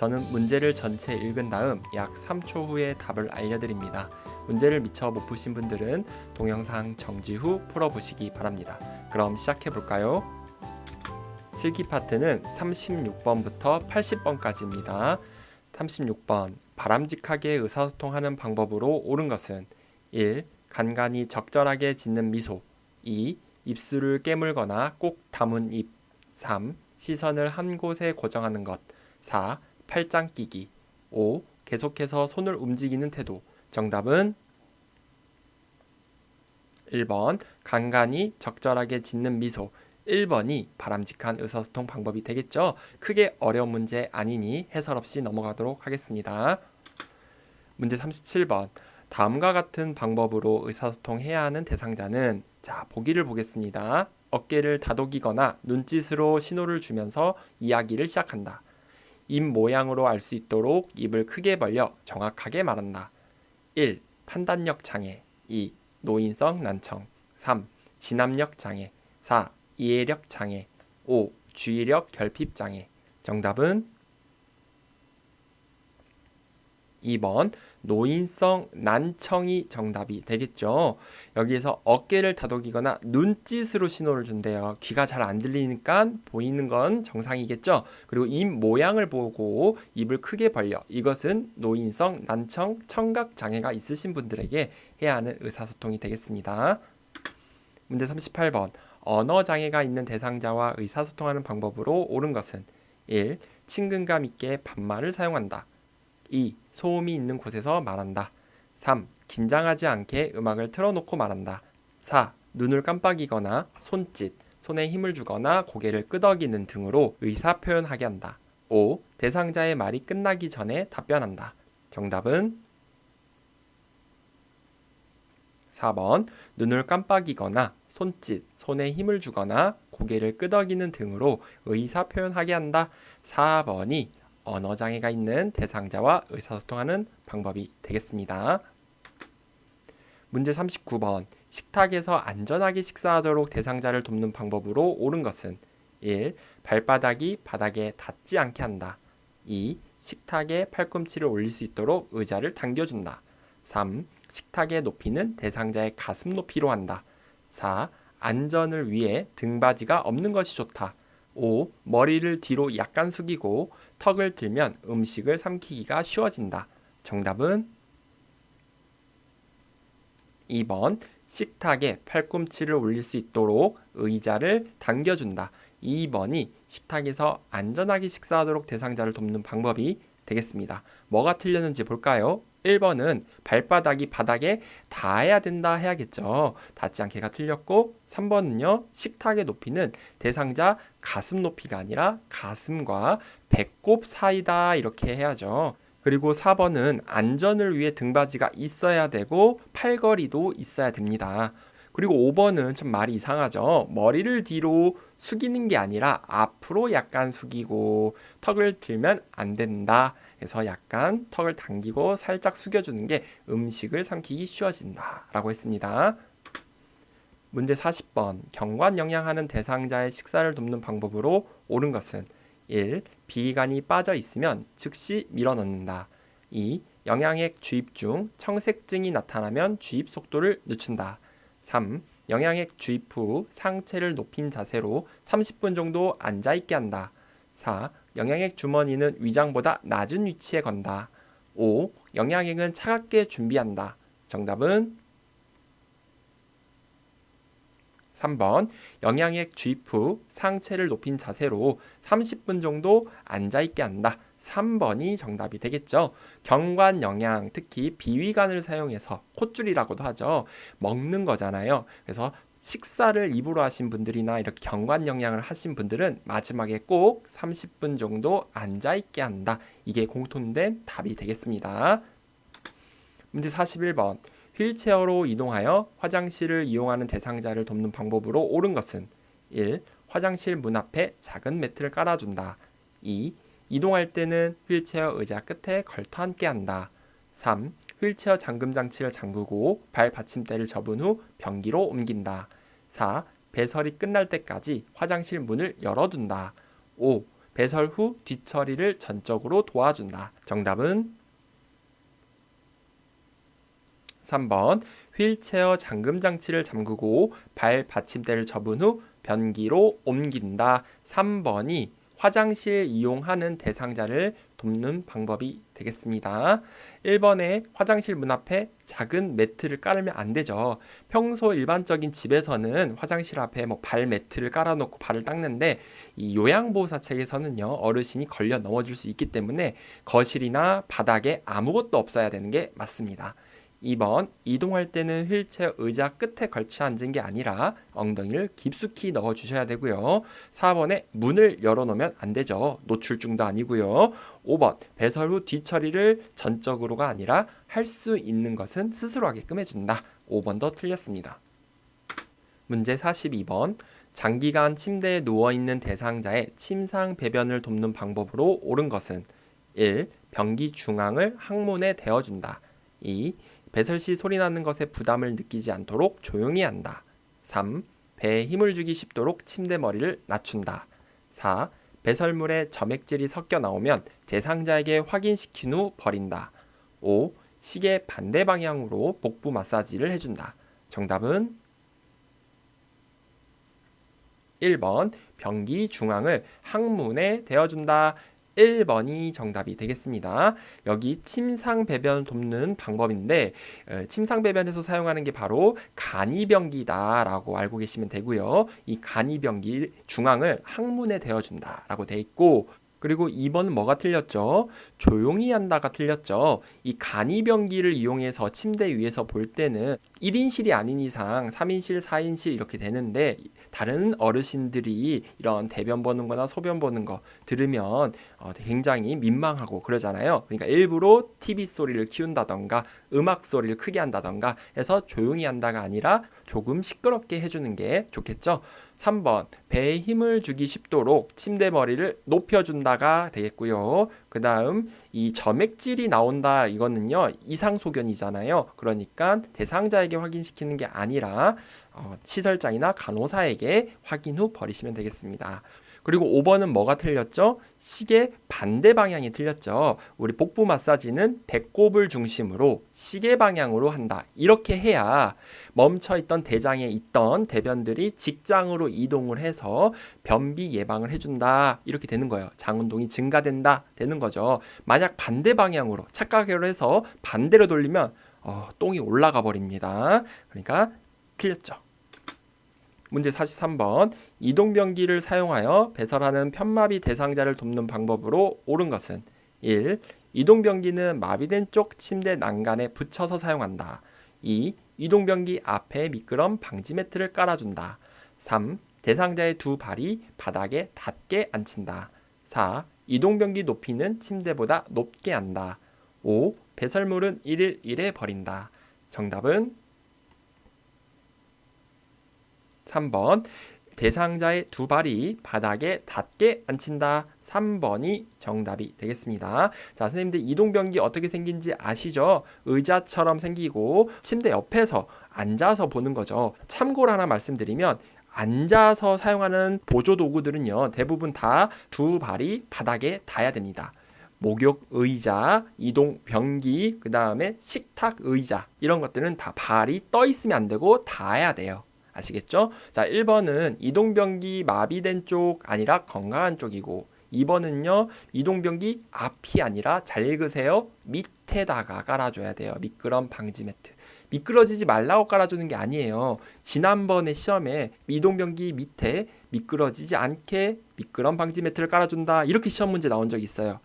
저는 문제를 전체 읽은 다음 약 3초 후에 답을 알려드립니다. 문제를 미처 못 푸신 분들은 동영상 정지 후 풀어보시기 바랍니다. 그럼 시작해볼까요? 실기 파트는 36번부터 80번까지입니다. 36번 바람직하게 의사소통하는 방법으로 옳은 것은 1. 간간히 적절하게 짓는 미소 2. 입술을 깨물거나 꼭 다문 입 3. 시선을 한 곳에 고정하는 것 4. 팔짱 끼기 5. 계속해서 손을 움직이는 태도 정답은 1번 간간히 적절하게 짓는 미소 1번이 바람직한 의사소통 방법이 되겠죠. 크게 어려운 문제 아니니 해설 없이 넘어가도록 하겠습니다. 문제 37번 다음과 같은 방법으로 의사소통해야 하는 대상자는 보기를 보겠습니다. 어깨를 다독이거나 눈짓으로 신호를 주면서 이야기를 시작한다. 입 모양으로 알 수 있도록 입을 크게 벌려 정확하게 말한다. 1. 판단력 장애 2. 노인성 난청 3. 진압력 장애 4. 이해력 장애 5. 주의력 결핍 장애 정답은 2번 노인성 난청이 정답이 되겠죠. 여기에서 어깨를 다독이거나 눈짓으로 신호를 준대요. 귀가 잘 안 들리니까 보이는 건 정상이겠죠. 그리고 입 모양을 보고 입을 크게 벌려 이것은 노인성 난청 청각 장애가 있으신 분들에게 해야 하는 의사소통이 되겠습니다. 문제 38번 언어 장애가 있는 대상자와 의사소통하는 방법으로 옳은 것은 1. 친근감 있게 반말을 사용한다. 2. 소음이 있는 곳에서 말한다. 3. 긴장하지 않게 음악을 틀어놓고 말한다. 4. 눈을 깜빡이거나 손짓, 손에 힘을 주거나 고개를 끄덕이는 등으로 의사표현하게 한다. 5. 대상자의 말이 끝나기 전에 답변한다. 정답은 4번 눈을 깜빡이거나 손짓, 손에 힘을 주거나 고개를 끄덕이는 등으로 의사표현하게 한다. 4번이 언어장애가 있는 대상자와 의사소통하는 방법이 되겠습니다. 문제 39번 식탁에서 안전하게 식사하도록 대상자를 돕는 방법으로 옳은 것은 1. 발바닥이 바닥에 닿지 않게 한다. 2. 식탁에 팔꿈치를 올릴 수 있도록 의자를 당겨준다. 3. 식탁의 높이는 대상자의 가슴 높이로 한다. 4. 안전을 위해 등받이가 없는 것이 좋다. 5. 머리를 뒤로 약간 숙이고 턱을 들면 음식을 삼키기가 쉬워진다. 정답은 2번 식탁에 팔꿈치를 올릴 수 있도록 의자를 당겨준다. 2번이 식탁에서 안전하게 식사하도록 대상자를 돕는 방법이 되겠습니다. 뭐가 틀렸는지 볼까요? 1번은 발바닥이 바닥에 닿아야 된다 해야겠죠. 닿지 않게가 틀렸고 3번은요. 식탁의 높이는 대상자 가슴 높이가 아니라 가슴과 배꼽 사이다 이렇게 해야죠. 그리고 4번은 안전을 위해 등받이가 있어야 되고 팔걸이도 있어야 됩니다. 그리고 5번은 좀 말이 이상하죠. 머리를 뒤로 숙이는 게 아니라 앞으로 약간 숙이고 턱을 들면 안 된다. 그래서 약간 턱을 당기고 살짝 숙여주는 게 음식을 삼키기 쉬워진다 라고 했습니다. 문제 40번 경관영양하는 대상자의 식사를 돕는 방법으로 옳은 것은 1. 비위관이 빠져 있으면 즉시 밀어넣는다. 2. 영양액 주입 중 청색증이 나타나면 주입 속도를 늦춘다. 3. 영양액 주입 후 상체를 높인 자세로 30분 정도 앉아있게 한다. 4. 영양액 주머니는 위장보다 낮은 위치에 건다. 5. 영양액은 차갑게 준비한다. 정답은 3번 영양액 주입 후 상체를 높인 자세로 30분 정도 앉아있게 한다. 3번이 정답이 되겠죠. 경관영양, 특히 비위관을 사용해서 콧줄이라고도 하죠. 먹는 거잖아요. 그래서 식사를 입으로 하신 분들이나 이렇게 경관영양을 하신 분들은 마지막에 꼭 30분 정도 앉아있게 한다. 이게 공통된 답이 되겠습니다. 문제 41번 휠체어로 이동하여 화장실을 이용하는 대상자를 돕는 방법으로 옳은 것은 1. 화장실 문 앞에 작은 매트를 깔아준다. 2. 이동할 때는 휠체어 의자 끝에 걸터 앉게 한다. 3. 휠체어 잠금 장치를 잠그고 발 받침대를 접은 후 변기로 옮긴다. 4. 배설이 끝날 때까지 화장실 문을 열어둔다. 5. 배설 후 뒤처리를 전적으로 도와준다. 정답은 3번 휠체어 잠금 장치를 잠그고 발 받침대를 접은 후 변기로 옮긴다. 3번이 화장실 이용하는 대상자를 돕는 방법이 되겠습니다. 1번에 화장실 문 앞에 작은 매트를 깔으면 안 되죠. 평소 일반적인 집에서는 화장실 앞에 발 매트를 깔아놓고 발을 닦는데 이 요양보호사책에서는요, 어르신이 걸려 넘어질 수 있기 때문에 거실이나 바닥에 아무것도 없어야 되는 게 맞습니다. 2번 이동할 때는 휠체어 의자 끝에 걸쳐 앉은 게 아니라 엉덩이를 깊숙이 넣어 주셔야 되고요. 4번에 문을 열어놓으면 안 되죠. 노출증도 아니고요. 5번 배설 후 뒤처리를 전적으로가 아니라 할 수 있는 것은 스스로 하게끔 해준다. 5번도 틀렸습니다. 문제 42번 장기간 침대에 누워있는 대상자의 침상 배변을 돕는 방법으로 옳은 것은 1. 변기 중앙을 항문에 대어준다. 2. 배설 시 소리 나는 것에 부담을 느끼지 않도록 조용히 한다. 3. 배에 힘을 주기 쉽도록 침대 머리를 낮춘다. 4. 배설물에 점액질이 섞여 나오면 대상자에게 확인시킨 후 버린다. 5. 시계 반대 방향으로 복부 마사지를 해준다. 정답은 1번 변기 중앙을 항문에 대어준다. 1번이 정답이 되겠습니다. 여기 침상 배변 돕는 방법인데 침상 배변에서 사용하는 게 바로 간이변기다라고 알고 계시면 되고요. 이 간이변기 중앙을 항문에 대어준다라고 돼 있고, 그리고 2번은 뭐가 틀렸죠? 조용히 한다가 틀렸죠. 이 간이변기를 이용해서 침대 위에서 볼 때는 1인실이 아닌 이상 3인실, 4인실 이렇게 되는데 다른 어르신들이 이런 대변 보는 거나 소변 보는 거 들으면 굉장히 민망하고 그러잖아요. 그러니까 일부러 TV 소리를 키운다던가 음악 소리를 크게 한다던가 해서 조용히 한다가 아니라 조금 시끄럽게 해주는 게 좋겠죠. 3번 배에 힘을 주기 쉽도록 침대 머리를 높여준다가 되겠고요. 그 다음 이 점액질이 나온다, 이거는요 이상소견이잖아요. 그러니까 대상자에게 확인시키는 게 아니라 시설장이나 간호사에게 확인 후 버리시면 되겠습니다. 그리고 5번은 뭐가 틀렸죠? 시계 반대 방향이 틀렸죠. 우리 복부 마사지는 배꼽을 중심으로 시계 방향으로 한다. 이렇게 해야 멈춰있던 대장에 있던 대변들이 직장으로 이동을 해서 변비 예방을 해준다. 이렇게 되는 거예요. 장운동이 증가된다. 되는 거죠. 만약 반대 방향으로 착각을 해서 반대로 돌리면 똥이 올라가 버립니다. 그러니까 틀렸죠. 문제 43번 이동변기를 사용하여 배설하는 편마비 대상자를 돕는 방법으로 옳은 것은 1. 이동변기는 마비된 쪽 침대 난간에 붙여서 사용한다. 2. 이동변기 앞에 미끄럼 방지 매트를 깔아준다. 3. 대상자의 두 발이 바닥에 닿게 앉힌다. 4. 이동변기 높이는 침대보다 높게 한다. 5. 배설물은 1일 1회 버린다. 정답은 3번 대상자의 두 발이 바닥에 닿게 앉힌다. 3번이 정답이 되겠습니다. 자, 선생님들 이동변기 어떻게 생긴지 아시죠? 의자처럼 생기고 침대 옆에서 앉아서 보는 거죠. 참고로 하나 말씀드리면 앉아서 사용하는 보조도구들은요 대부분 다 두 발이 바닥에 닿아야 됩니다. 목욕 의자, 이동 변기, 그 다음에 식탁 의자, 이런 것들은 다 발이 떠 있으면 안 되고 닿아야 돼요. 아시겠죠? 자, 1번은 이동변기 마비된 쪽 아니라 건강한 쪽이고, 2번은요 이동변기 앞이 아니라 잘 읽으세요. 밑에다가 깔아줘야 돼요. 미끄럼 방지 매트. 미끄러지지 말라고 깔아주는 게 아니에요. 지난번에 시험에 이동변기 밑에 미끄러지지 않게 미끄럼 방지 매트를 깔아준다, 이렇게 시험 문제 나온 적이 있어요.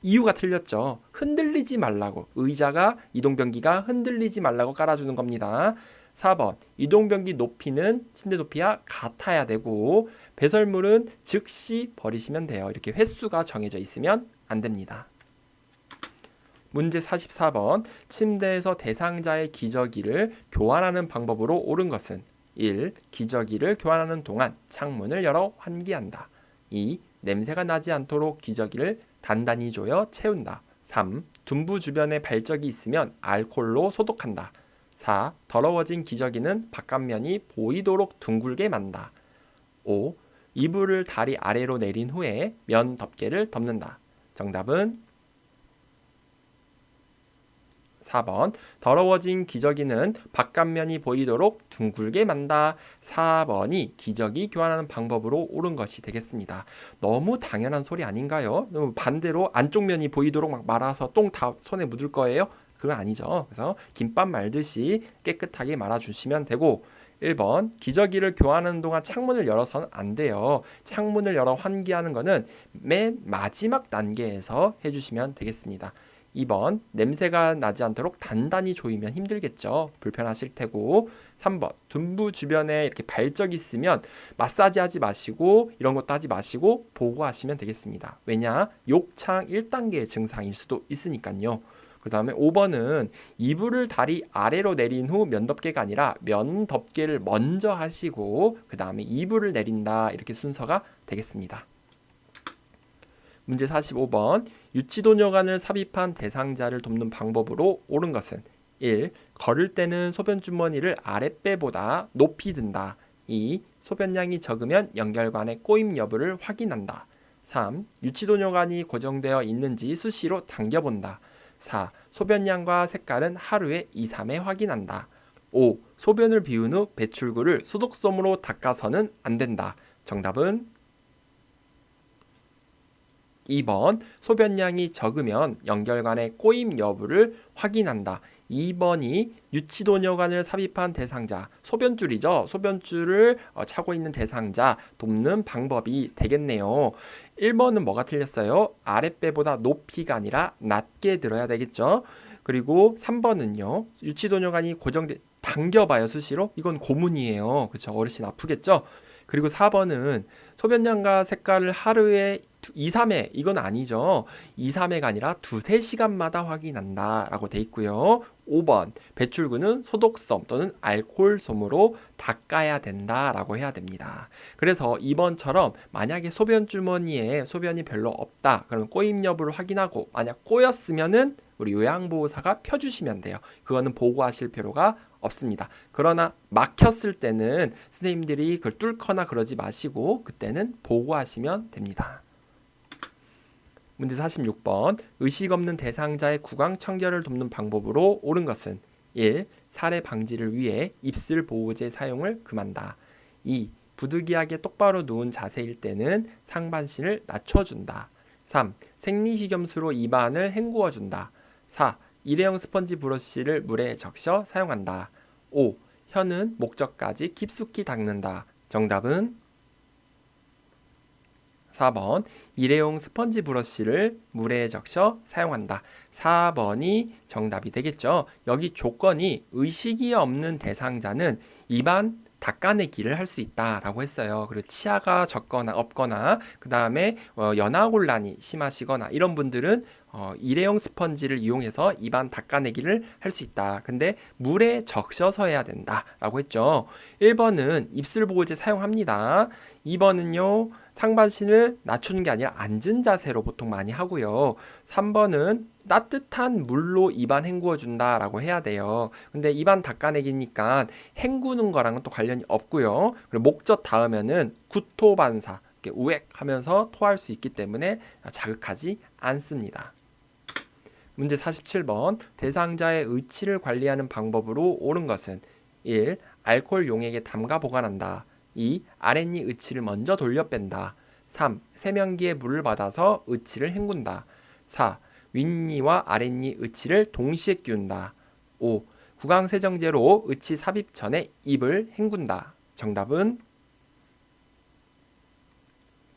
이유가 틀렸죠. 흔들리지 말라고, 의자가 이동변기가 흔들리지 말라고 깔아주는 겁니다. 4번 이동변기 높이는 침대 높이와 같아야 되고, 배설물은 즉시 버리시면 돼요. 이렇게 횟수가 정해져 있으면 안 됩니다. 문제 44번 침대에서 대상자의 기저귀를 교환하는 방법으로 옳은 것은 1. 기저귀를 교환하는 동안 창문을 열어 환기한다. 2. 냄새가 나지 않도록 기저귀를 단단히 조여 채운다. 3. 둔부 주변에 발적이 있으면 알코올로 소독한다. 4. 더러워진 기저귀는 바깥면이 보이도록 둥글게 만다. 5. 이불을 다리 아래로 내린 후에 면 덮개를 덮는다. 정답은 4번. 더러워진 기저귀는 바깥면이 보이도록 둥글게 만다. 4번이 기저귀 교환하는 방법으로 옳은 것이 되겠습니다. 너무 당연한 소리 아닌가요? 반대로 안쪽 면이 보이도록 막 말아서 똥 다 손에 묻을 거예요? 그건 아니죠. 그래서 김밥 말듯이 깨끗하게 말아주시면 되고, 1번 기저귀를 교환하는 동안 창문을 열어서는 안 돼요. 창문을 열어 환기하는 거는 맨 마지막 단계에서 해주시면 되겠습니다. 2번 냄새가 나지 않도록 단단히 조이면 힘들겠죠. 불편하실 테고. 3번 둔부 주변에 이렇게 발적 있으면 마사지 하지 마시고 이런 것도 하지 마시고 보고하시면 되겠습니다. 왜냐? 욕창 1단계 증상일 수도 있으니까요. 그 다음에 5번은 이불을 다리 아래로 내린 후 면덮개가 아니라 면덮개를 먼저 하시고 그 다음에 이불을 내린다. 이렇게 순서가 되겠습니다. 문제 45번. 유치도뇨관을 삽입한 대상자를 돕는 방법으로 옳은 것은 1. 걸을 때는 소변주머니를 아랫배보다 높이 든다. 2. 소변량이 적으면 연결관의 꼬임 여부를 확인한다. 3. 유치도뇨관이 고정되어 있는지 수시로 당겨본다. 4. 소변량과 색깔은 하루에 2, 3회 확인한다. 5. 소변을 비운 후 배출구를 소독솜으로 닦아서는 안 된다. 정답은 2번. 소변량이 적으면 연결관의 꼬임 여부를 확인한다. 2번이 유치도뇨관을 삽입한 대상자, 소변줄이죠. 소변줄을 차고 있는 대상자 돕는 방법이 되겠네요. 1번은 뭐가 틀렸어요? 아랫배보다 높이가 아니라 낮게 들어야 되겠죠. 그리고 3번은요. 유치도뇨관이 고정돼 당겨봐요 수시로. 이건 고문이에요. 그렇죠. 어르신 아프겠죠. 그리고 4번은 소변량과 색깔을 하루에 2, 3회 이건 아니죠. 2, 3회가 아니라 2, 3시간마다 확인한다 라고 돼 있고요. 5번 배출구는 소독솜 또는 알코올솜으로 닦아야 된다 라고 해야 됩니다. 그래서 2번처럼 만약에 소변 주머니에 소변이 별로 없다 그러면 꼬임 여부를 확인하고 만약 꼬였으면은 우리 요양보호사가 펴주시면 돼요. 그거는 보고하실 필요가 없습니다. 그러나 막혔을 때는 선생님들이 그걸 뚫거나 그러지 마시고 그때는 보고하시면 됩니다. 문제 46번. 의식 없는 대상자의 구강 청결을 돕는 방법으로 옳은 것은 1. 살해 방지를 위해 입술 보호제 사용을 금한다. 2. 부득이하게 똑바로 누운 자세일 때는 상반신을 낮춰준다. 3. 생리식염수로 입안을 헹구어준다. 4. 일회용 스펀지 브러쉬를 물에 적셔 사용한다. 5. 혀는 목젖까지 깊숙이 닦는다. 정답은 4번. 일회용 스펀지 브러쉬를 물에 적셔 사용한다. 4번이 정답이 되겠죠. 여기 조건이 의식이 없는 대상자는 입안 닦아내기를 할 수 있다라고 했어요. 그리고 치아가 적거나 없거나 그 다음에 연하곤란이 심하시거나 이런 분들은 일회용 스펀지를 이용해서 입안 닦아내기를 할 수 있다. 근데 물에 적셔서 해야 된다라고 했죠. 1번은 입술 보호제 사용합니다. 2번은요. 상반신을 낮추는 게 아니라 앉은 자세로 보통 많이 하고요. 3번은 따뜻한 물로 입안 헹구어 준다라고 해야 돼요. 근데 입안 닦아내기니까 헹구는 거랑은 또 관련이 없고요. 그리고 목젖 닿으면은 구토 반사, 이렇게 우액 하면서 토할 수 있기 때문에 자극하지 않습니다. 문제 47번. 대상자의 의치를 관리하는 방법으로 옳은 것은 1. 알코올 용액에 담가 보관한다. 2. 아랫니 의치를 먼저 돌려 뺀다. 3. 세면기에 물을 받아서 의치를 헹군다. 4. 윗니와 아랫니 의치를 동시에 끼운다. 5. 구강세정제로 의치 삽입 전에 입을 헹군다. 정답은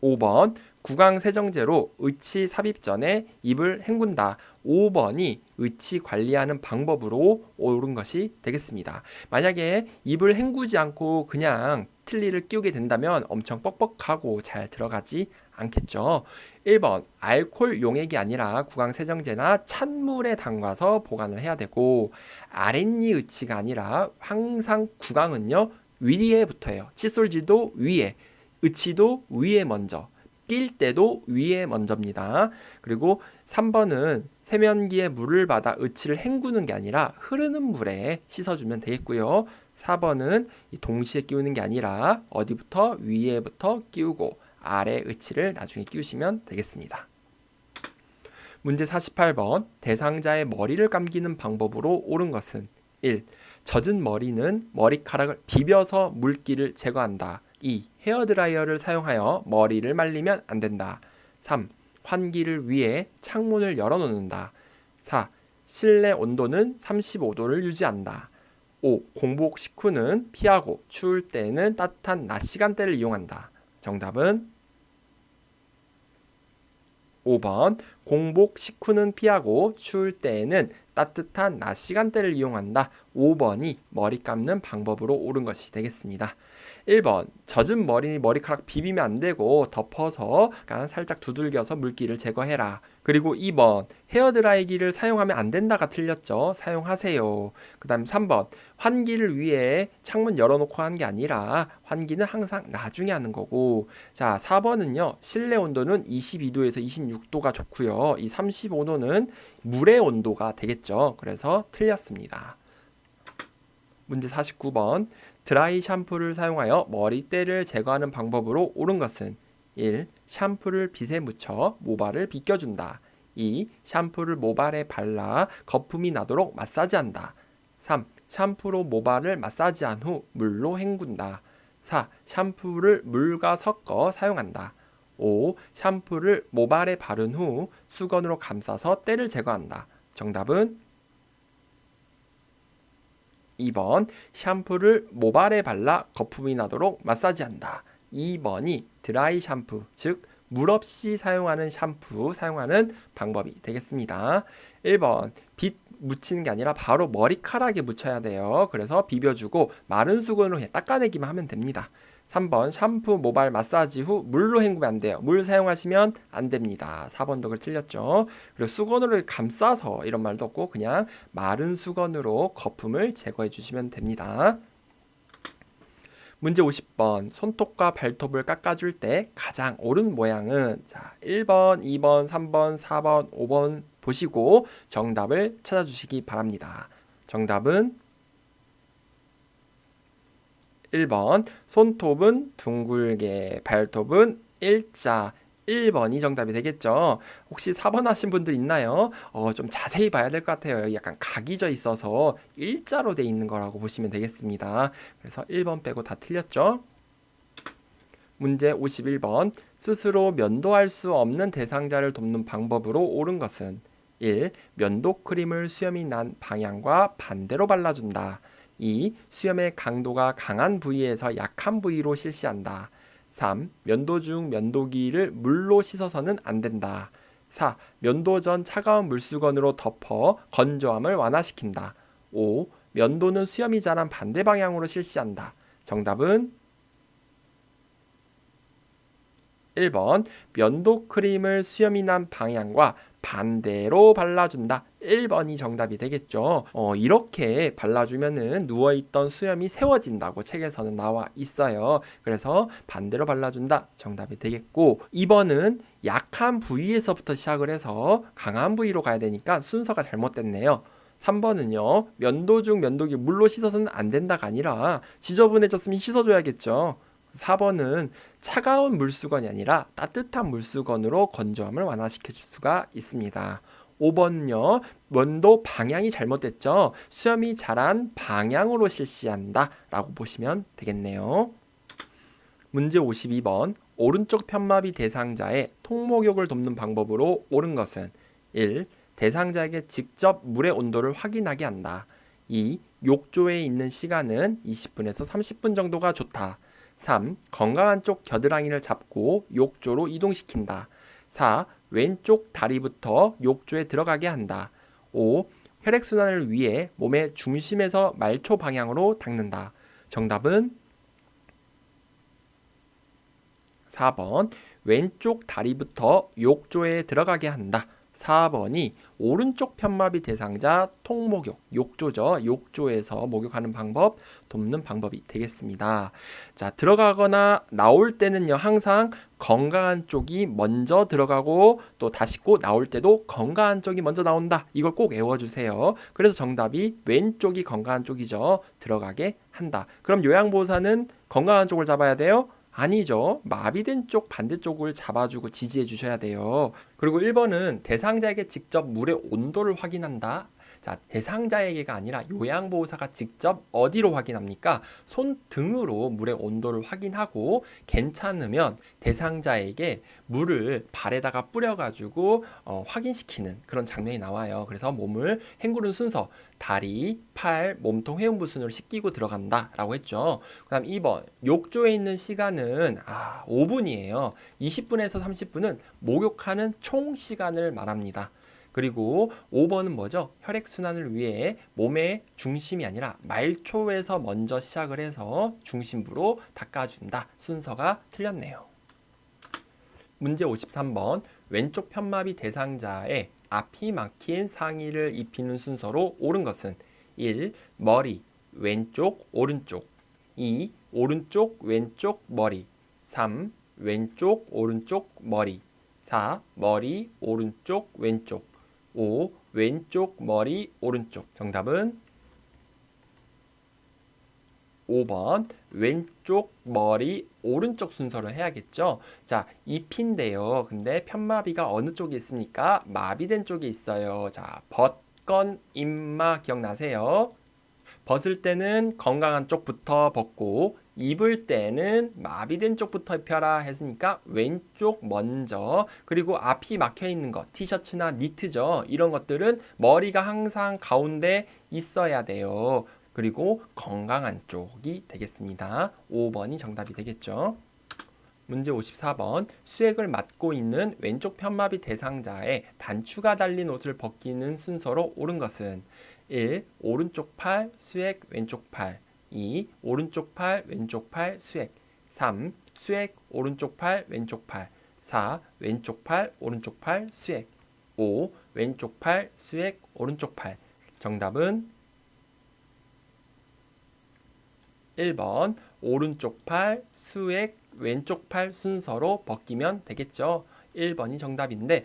5번. 구강세정제로 의치 삽입 전에 입을 헹군다. 5번이 의치 관리하는 방법으로 옳은 것이 되겠습니다. 만약에 입을 헹구지 않고 그냥 틀니를 끼우게 된다면 엄청 뻑뻑하고 잘 들어가지 않겠죠. 1번 알코올 용액이 아니라 구강세정제나 찬물에 담가서 보관을 해야 되고 아랫니 의치가 아니라 항상 구강은요 위에 붙어요. 칫솔질도 위에, 의치도 위에 먼저, 낄 때도 위에 먼저입니다. 그리고 3번은 세면기에 물을 받아 의치를 헹구는 게 아니라 흐르는 물에 씻어주면 되겠고요. 4번은 동시에 끼우는 게 아니라 어디부터 위에부터 끼우고 아래 의치를 나중에 끼우시면 되겠습니다. 문제 48번 대상자의 머리를 감기는 방법으로 옳은 것은 1. 젖은 머리는 머리카락을 비벼서 물기를 제거한다. 2. 헤어드라이어를 사용하여 머리를 말리면 안 된다. 3. 환기를 위해 창문을 열어놓는다. 4. 실내 온도는 35도를 유지한다. 5. 공복 식후는 피하고 추울 때는 따뜻한 낮 시간대를 이용한다. 정답은 5번 공복 식후는 피하고 추울 때에는 따뜻한 낮 시간대를 이용한다. 5번이 머리 감는 방법으로 옳은 것이 되겠습니다. 1번 젖은 머리카락 비비면 안 되고 덮어서 살짝 두들겨서 물기를 제거해라. 그리고 2번 헤어드라이기를 사용하면 안 된다가 틀렸죠. 사용하세요. 그 다음 3번 환기를 위해 창문 열어놓고 하는 게 아니라 환기는 항상 나중에 하는 거고, 자 4번은요 실내 온도는 22도에서 26도가 좋고요. 이 35도는 물의 온도가 되겠죠. 그래서 틀렸습니다. 문제 49번 드라이 샴푸를 사용하여 머리때를 제거하는 방법으로 옳은 것은 1. 샴푸를 빗에 묻혀 모발을 빗겨준다. 2. 샴푸를 모발에 발라 거품이 나도록 마사지한다. 3. 샴푸로 모발을 마사지한 후 물로 헹군다. 4. 샴푸를 물과 섞어 사용한다. 5. 샴푸를 모발에 바른 후 수건으로 감싸서 때를 제거한다. 정답은 2번 샴푸를 모발에 발라 거품이 나도록 마사지한다. 2번이 드라이 샴푸, 즉 물 없이 사용하는 샴푸 사용하는 방법이 되겠습니다. 1번 빗 묻히는 게 아니라 바로 머리카락에 묻혀야 돼요. 그래서 비벼주고 마른 수건으로 그냥 닦아내기만 하면 됩니다. 3번 샴푸 모발 마사지 후 물로 헹구면 안 돼요. 물 사용하시면 안 됩니다. 4번도 그 틀렸죠. 그리고 수건으로 감싸서 이런 말도 없고 그냥 마른 수건으로 거품을 제거해 주시면 됩니다. 문제 50번 손톱과 발톱을 깎아줄 때 가장 옳은 모양은 자 1번, 2번, 3번, 4번, 5번 보시고 정답을 찾아주시기 바랍니다. 정답은 1번 손톱은 둥글게 발톱은 일자. 1번이 정답이 되겠죠. 혹시 4번 하신 분들 있나요? 좀 자세히 봐야 될 것 같아요. 약간 각이 져 있어서 일자로 돼 있는 거라고 보시면 되겠습니다. 그래서 1번 빼고 다 틀렸죠. 문제 51번 스스로 면도할 수 없는 대상자를 돕는 방법으로 옳은 것은 1. 면도 크림을 수염이 난 방향과 반대로 발라준다. 2. 수염의 강도가 강한 부위에서 약한 부위로 실시한다. 3. 면도 중 면도기를 물로 씻어서는 안 된다. 4. 면도 전 차가운 물수건으로 덮어 건조함을 완화시킨다. 5. 면도는 수염이 자란 반대 방향으로 실시한다. 정답은 1번 면도 크림을 수염이 난 방향과 반대로 발라준다. 1번이 정답이 되겠죠. 이렇게 발라주면은 누워있던 수염이 세워진다고 책에서는 나와 있어요. 그래서 반대로 발라준다. 정답이 되겠고 2번은 약한 부위에서부터 시작을 해서 강한 부위로 가야 되니까 순서가 잘못됐네요. 3번은요. 면도 중 면도기 물로 씻어서는 안 된다가 아니라 지저분해졌으면 씻어줘야겠죠. 4번은 차가운 물수건이 아니라 따뜻한 물수건으로 건조함을 완화시켜 줄 수가 있습니다. 5번은요. 면도 방향이 잘못됐죠. 수염이 자란 방향으로 실시한다 라고 보시면 되겠네요. 문제 52번 오른쪽 편마비 대상자의 통목욕을 돕는 방법으로 옳은 것은 1. 대상자에게 직접 물의 온도를 확인하게 한다. 2. 욕조에 있는 시간은 20분에서 30분 정도가 좋다. 3. 건강한 쪽 겨드랑이를 잡고 욕조로 이동시킨다. 4. 왼쪽 다리부터 욕조에 들어가게 한다. 5. 혈액순환을 위해 몸의 중심에서 말초 방향으로 닦는다. 정답은 4번 왼쪽 다리부터 욕조에 들어가게 한다. 4번이 오른쪽 편마비 대상자 통목욕, 욕조죠. 욕조에서 목욕하는 방법 돕는 방법이 되겠습니다. 자, 들어가거나 나올 때는요, 항상 건강한 쪽이 먼저 들어가고 또 다시 꼭 나올 때도 건강한 쪽이 먼저 나온다. 이걸 꼭 외워주세요. 그래서 정답이 왼쪽이 건강한 쪽이죠. 들어가게 한다. 그럼 요양보호사는 건강한 쪽을 잡아야 돼요? 아니죠. 마비된 쪽 반대쪽을 잡아주고 지지해 주셔야 돼요. 그리고 1번은 대상자에게 직접 물의 온도를 확인한다. 자, 대상자에게가 아니라 요양보호사가 직접 어디로 확인합니까? 손등으로 물의 온도를 확인하고 괜찮으면 대상자에게 물을 발에다가 뿌려가지고 확인시키는 그런 장면이 나와요. 그래서 몸을 헹구는 순서, 다리, 팔, 몸통, 회음부 순으로 씻기고 들어간다 라고 했죠. 그 다음 2번, 욕조에 있는 시간은 5분이에요. 20분에서 30분은 목욕하는 총 시간을 말합니다. 그리고 5번은 뭐죠? 혈액순환을 위해 몸의 중심이 아니라 말초에서 먼저 시작을 해서 중심부로 닦아준다. 순서가 틀렸네요. 문제 53번, 왼쪽 편마비 대상자의 앞이 막힌 상의를 입히는 순서로 옳은 것은 1. 머리, 왼쪽, 오른쪽 2. 오른쪽, 왼쪽, 머리 3. 왼쪽, 오른쪽, 머리 4. 머리, 오른쪽, 왼쪽 5. 왼쪽, 머리, 오른쪽. 정답은 5번 왼쪽, 머리, 오른쪽 순서로 해야겠죠. 자, 잎인데요. 근데 편마비가 어느 쪽에 있습니까? 마비된 쪽에 있어요. 자, 벗건 입마 기억나세요? 벗을 때는 건강한 쪽부터 벗고 입을 때는 마비된 쪽부터 입혀라 했으니까 왼쪽 먼저. 그리고 앞이 막혀 있는 것, 티셔츠나 니트죠. 이런 것들은 머리가 항상 가운데 있어야 돼요. 그리고 건강한 쪽이 되겠습니다. 5번이 정답이 되겠죠. 문제 54번, 수액을 맡고 있는 왼쪽 편마비 대상자의 단추가 달린 옷을 벗기는 순서로 옳은 것은 1. 오른쪽 팔, 수액, 왼쪽 팔 2. 오른쪽 팔, 왼쪽 팔, 수액 3. 수액, 오른쪽 팔, 왼쪽 팔 4. 왼쪽 팔, 오른쪽 팔, 수액 5. 왼쪽 팔, 수액, 오른쪽 팔. 정답은 1번 오른쪽 팔, 수액, 왼쪽 팔 순서로 벗기면 되겠죠. 1번이 정답인데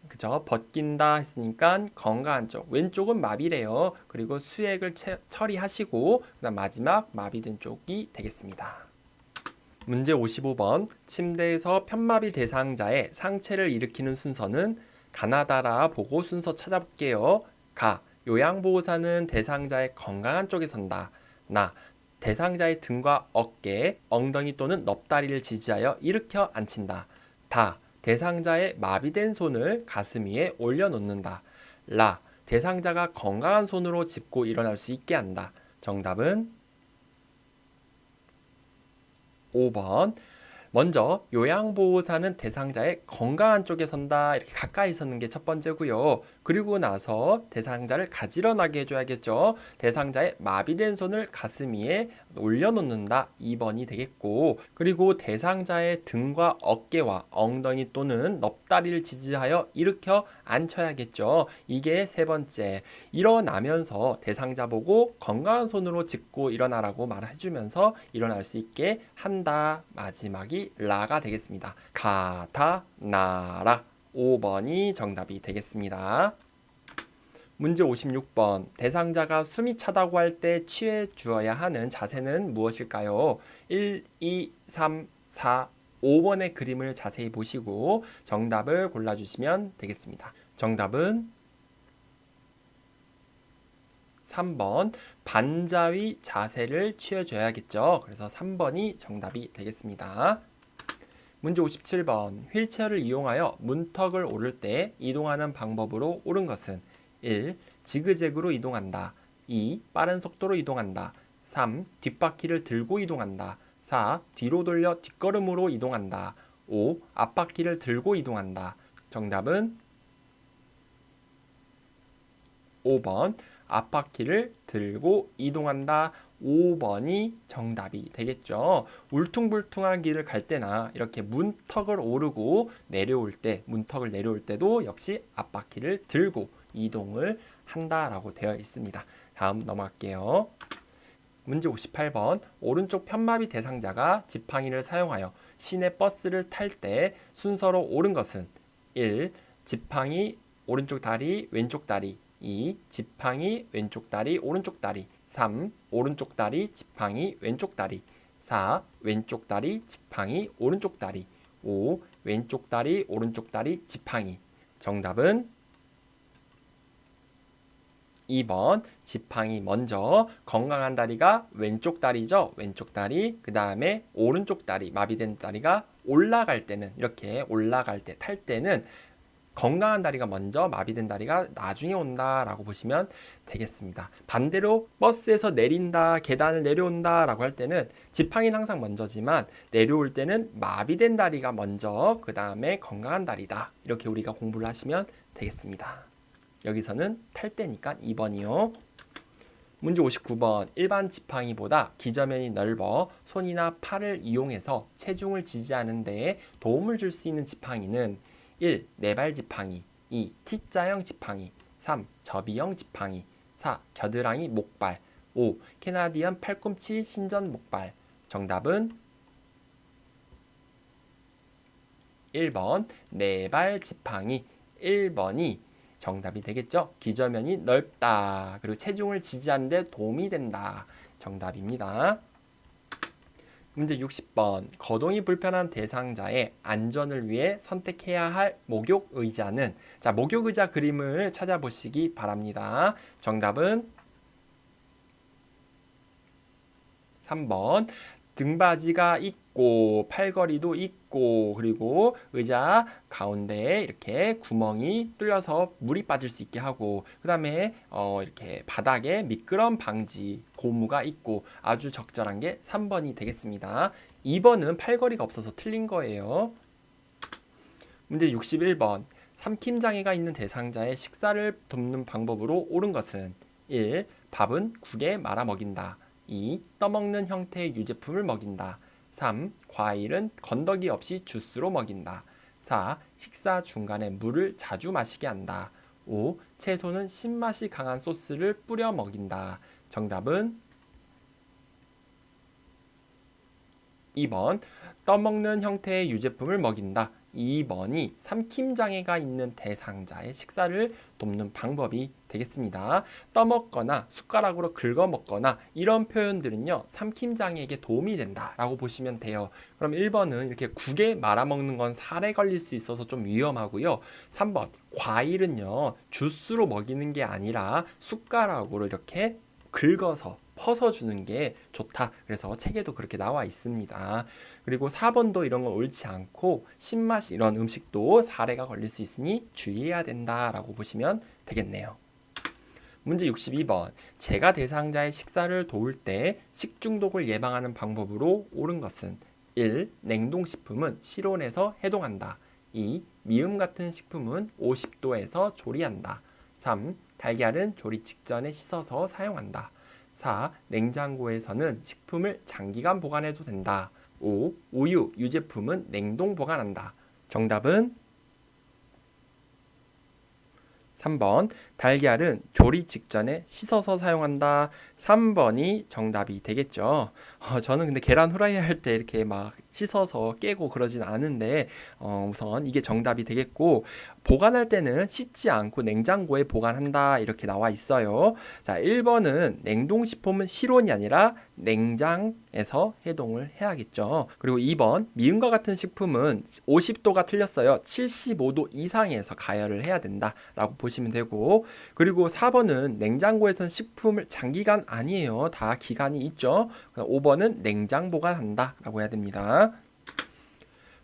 그죠? 벗긴다 했으니까 건강한 쪽, 왼쪽은 마비래요. 그리고 수액을 처리하시고 그다음 마지막 마비된 쪽이 되겠습니다. 문제 55번, 침대에서 편마비 대상자의 상체를 일으키는 순서는 가나다라 보고 순서 찾아볼게요. 가, 요양보호사는 대상자의 건강한 쪽에 선다. 나, 대상자의 등과 어깨, 엉덩이 또는 넙다리를 지지하여 일으켜 앉힌다. 다, 대상자의 마비된 손을 가슴 위에 올려놓는다. 라, 대상자가 건강한 손으로 짚고 일어날 수 있게 한다. 정답은 5번. 먼저 요양보호사는 대상자의 건강한 쪽에 선다. 이렇게 가까이 서는 게 첫 번째고요. 그리고 나서 대상자를 가지런하게 해줘야겠죠. 대상자의 마비된 손을 가슴 위에 올려놓는다. 2번이 되겠고, 그리고 대상자의 등과 어깨와 엉덩이 또는 넙다리를 지지하여 일으켜 앉혀야겠죠. 이게 세 번째. 일어나면서 대상자 보고 건강한 손으로 짚고 일어나라고 말해주면서 일어날 수 있게 한다. 마지막이 라가 되겠습니다. 가다 나라. 5번이 정답이 되겠습니다. 문제 56번, 대상자가 숨이 차다고 할 때 취해 주어야 하는 자세는 무엇일까요? 1, 2, 3, 4, 5번의 그림을 자세히 보시고 정답을 골라주시면 되겠습니다. 정답은 3번 반자위 자세를 취해줘야겠죠. 그래서 3번이 정답이 되겠습니다. 문제 57번, 휠체어를 이용하여 문턱을 오를 때 이동하는 방법으로 옳은 것은 1. 지그재그로 이동한다. 2. 빠른 속도로 이동한다. 3. 뒷바퀴를 들고 이동한다. 4. 뒤로 돌려 뒷걸음으로 이동한다. 5. 앞바퀴를 들고 이동한다. 정답은 5번 앞바퀴를 들고 이동한다. 5번이 정답이 되겠죠. 울퉁불퉁한 길을 갈 때나 이렇게 문턱을 오르고 내려올 때, 문턱을 내려올 때도 역시 앞바퀴를 들고 이동을 한다라고 되어 있습니다. 다음 넘어갈게요. 문제 58번. 오른쪽 편마비 대상자가 지팡이를 사용하여 시내 버스를 탈 때 순서로 옳은 것은 1. 지팡이 오른쪽 다리 왼쪽 다리 2. 지팡이 왼쪽 다리 오른쪽 다리 3. 오른쪽 다리 지팡이 왼쪽 다리 4. 왼쪽 다리 지팡이 오른쪽 다리 5. 왼쪽 다리 오른쪽 다리 지팡이. 정답은 2번 지팡이 먼저. 건강한 다리가 왼쪽 다리죠. 왼쪽 다리. 그 다음에 오른쪽 다리 마비된 다리가 올라갈 때는 이렇게 올라갈 때 탈 때는 건강한 다리가 먼저 마비된 다리가 나중에 온다라고 보시면 되겠습니다. 반대로 버스에서 내린다 계단을 내려온다 라고 할 때는 지팡이는 항상 먼저지만 내려올 때는 마비된 다리가 먼저 그 다음에 건강한 다리다 이렇게 우리가 공부를 하시면 되겠습니다. 여기서는 탈 때니까 2번이요. 문제 59번. 일반 지팡이보다 기저면이 넓어 손이나 팔을 이용해서 체중을 지지하는 데에 도움을 줄 수 있는 지팡이는 1. 네발 지팡이 2. T자형 지팡이 3. 접이형 지팡이 4. 겨드랑이 목발 5. 캐나디언 팔꿈치 신전 목발. 정답은 1번 네발 지팡이 1번이 정답이 되겠죠. 기저면이 넓다. 그리고 체중을 지지하는 데 도움이 된다. 정답입니다. 문제 60번. 거동이 불편한 대상자의 안전을 위해 선택해야 할 목욕 의자는 자, 목욕 의자 그림을 찾아보시기 바랍니다. 정답은 3번. 등받이가 있고 팔걸이도 있고 그리고 의자 가운데에 이렇게 구멍이 뚫려서 물이 빠질 수 있게 하고 그 다음에 이렇게 바닥에 미끄럼 방지 고무가 있고 아주 적절한 게 3번이 되겠습니다. 2번은 팔걸이가 없어서 틀린 거예요. 문제 61번. 삼킴장애가 있는 대상자의 식사를 돕는 방법으로 옳은 것은 1. 밥은 국에 말아 먹인다. 2. 떠먹는 형태의 유제품을 먹인다. 3. 과일은 건더기 없이 주스로 먹인다. 4. 식사 중간에 물을 자주 마시게 한다. 5. 채소는 신맛이 강한 소스를 뿌려 먹인다. 정답은 2번 떠먹는 형태의 유제품을 먹인다. 2번이 삼킴장애가 있는 대상자의 식사를 돕는 방법이 되겠습니다. 떠먹거나 숟가락으로 긁어 먹거나 이런 표현들은요 삼킴장애에게 도움이 된다라고 보시면 돼요. 그럼 1번은 이렇게 국에 말아 먹는 건 살에 걸릴 수 있어서 좀 위험하고요. 3번 과일은요 주스로 먹이는 게 아니라 숟가락으로 이렇게 긁어서 퍼서 주는 게 좋다. 그래서 책에도 그렇게 나와 있습니다. 그리고 4번도 이런 건 옳지 않고 신맛 이런 음식도 사례가 걸릴 수 있으니 주의해야 된다라고 보시면 되겠네요. 문제 62번. 제가 대상자의 식사를 도울 때 식중독을 예방하는 방법으로 옳은 것은 1. 냉동식품은 실온에서 해동한다. 2. 미음 같은 식품은 50도에서 조리한다. 3. 달걀은 조리 직전에 씻어서 사용한다. 4. 냉장고에서는 식품을 장기간 보관해도 된다. 5. 우유, 유제품은 냉동 보관한다. 정답은 3번. 달걀은 조리 직전에 씻어서 사용한다. 3번이 정답이 되겠죠. 저는 근데 계란 후라이 할 때 이렇게 막 씻어서 깨고 그러진 않은데 우선 이게 정답이 되겠고 보관할 때는 씻지 않고 냉장고에 보관한다 이렇게 나와 있어요. 자, 1번은 냉동식품은 실온이 아니라 냉장에서 해동을 해야겠죠. 그리고 2번 미음과 같은 식품은 50도가 틀렸어요. 75도 이상에서 가열을 해야 된다라고 보시면 되고 그리고 4번은 냉장고에서는 식품을 장기간 아니에요. 다 기간이 있죠. 5번은 냉장 보관한다 라고 해야 됩니다.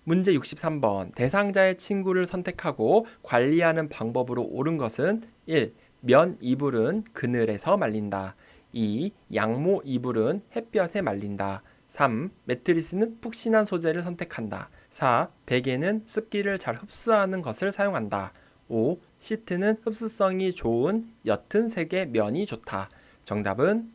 문제 63번. 대상자의 친구를 선택하고 관리하는 방법으로 옳은 것은 1. 면 이불은 그늘에서 말린다. 2. 양모 이불은 햇볕에 말린다. 3. 매트리스는 푹신한 소재를 선택한다. 4. 베개는 습기를 잘 흡수하는 것을 사용한다. 5. 시트는 흡수성이 좋은 옅은 색의 면이 좋다. 정답은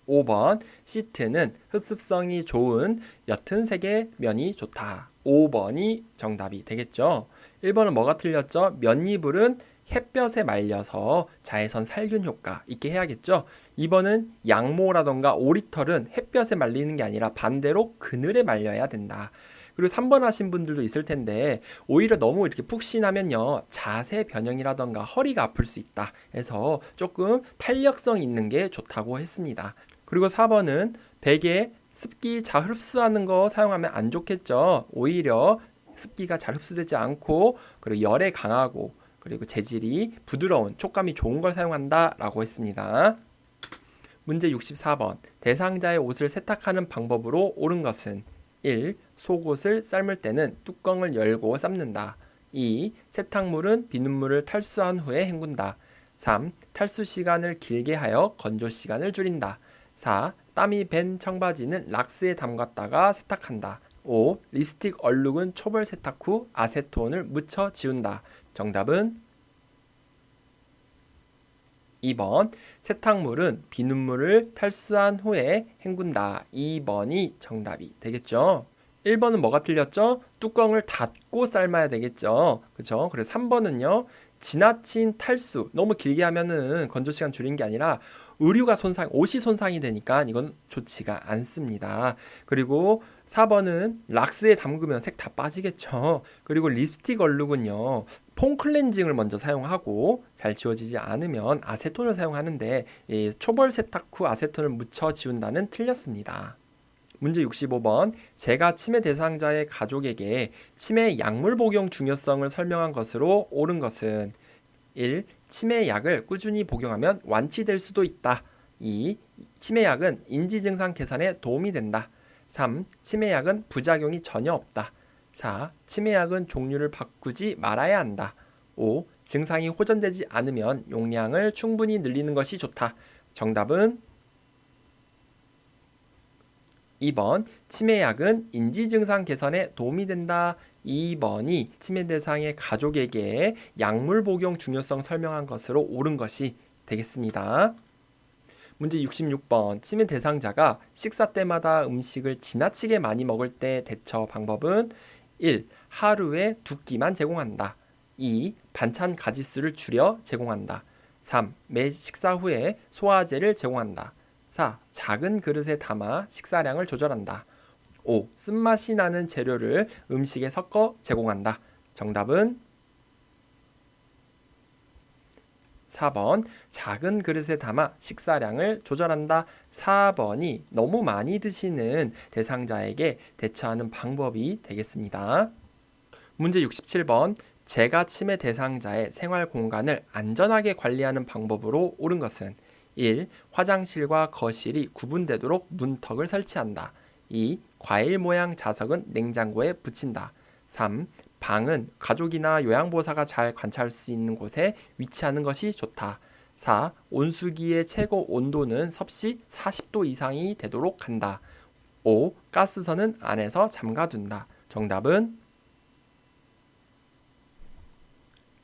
5번 시트는 흡습성이 좋은 옅은 색의 면이 좋다. 5번이 정답이 되겠죠. 1번은 뭐가 틀렸죠? 면이불은 햇볕에 말려서 자외선 살균 효과 있게 해야겠죠. 2번은 양모라던가 오리털은 햇볕에 말리는 게 아니라 반대로 그늘에 말려야 된다. 그리고 3번 하신 분들도 있을 텐데 오히려 너무 이렇게 푹신하면요 자세 변형이라던가 허리가 아플 수 있다 해서 조금 탄력성 있는 게 좋다고 했습니다. 그리고 4번은 베개 습기 잘 흡수하는 거 사용하면 안 좋겠죠. 오히려 습기가 잘 흡수되지 않고 그리고 열에 강하고 그리고 재질이 부드러운 촉감이 좋은 걸 사용한다 라고 했습니다. 문제 64번 대상자의 옷을 세탁하는 방법으로 옳은 것은 1. 속옷을 삶을 때는 뚜껑을 열고 삶는다. 2. 세탁물은 비눗물을 탈수한 후에 헹군다. 3. 탈수 시간을 길게 하여 건조 시간을 줄인다. 4. 땀이 밴 청바지는 락스에 담갔다가 세탁한다. 5. 립스틱 얼룩은 초벌 세탁 후 아세톤을 묻혀 지운다. 정답은 2번 세탁물은 비눗물을 탈수한 후에 헹군다. 2번이 정답이 되겠죠. 1번은 뭐가 틀렸죠? 뚜껑을 닫고 삶아야 되겠죠. 그렇죠? 그래서 3번은요. 지나친 탈수, 너무 길게 하면은 건조 시간 줄인 게 아니라 의류가 옷이 손상이 되니까 이건 좋지가 않습니다. 그리고 4번은 락스에 담그면 색 다 빠지겠죠. 그리고 립스틱 얼룩은요. 폼 클렌징을 먼저 사용하고 잘 지워지지 않으면 아세톤을 사용하는데 초벌 세탁 후 아세톤을 묻혀 지운다는 틀렸습니다. 문제 65번 제가 치매 대상자의 가족에게 치매 약물 복용 중요성을 설명한 것으로 옳은 것은 1. 치매 약을 꾸준히 복용하면 완치될 수도 있다. 2. 치매 약은 인지 증상 개선에 도움이 된다. 3. 치매 약은 부작용이 전혀 없다. 4. 치매 약은 종류를 바꾸지 말아야 한다. 5. 증상이 호전되지 않으면 용량을 충분히 늘리는 것이 좋다. 정답은 2번 치매 약은 인지 증상 개선에 도움이 된다. 2번이 치매 대상의 가족에게 약물 복용 중요성 설명한 것으로 옳은 것이 되겠습니다. 문제 66번 치매 대상자가 식사 때마다 음식을 지나치게 많이 먹을 때 대처 방법은 1. 하루에 2끼만 제공한다. 2. 반찬 가짓수를 줄여 제공한다. 3. 매 식사 후에 소화제를 제공한다. 4. 작은 그릇에 담아 식사량을 조절한다. 5. 쓴맛이 나는 재료를 음식에 섞어 제공한다. 정답은 4번 작은 그릇에 담아 식사량을 조절한다. 4번이 너무 많이 드시는 대상자에게 대처하는 방법이 되겠습니다. 문제 67번 제가 치매 대상자의 생활 공간을 안전하게 관리하는 방법으로 옳은 것은 1. 화장실과 거실이 구분되도록 문턱을 설치한다. 2. 과일 모양 자석은 냉장고에 붙인다. 3. 방은 가족이나 요양보호사가 잘 관찰할 수 있는 곳에 위치하는 것이 좋다. 4. 온수기의 최고 온도는 섭씨 40도 이상이 되도록 한다. 5. 가스선은 안에서 잠가둔다. 정답은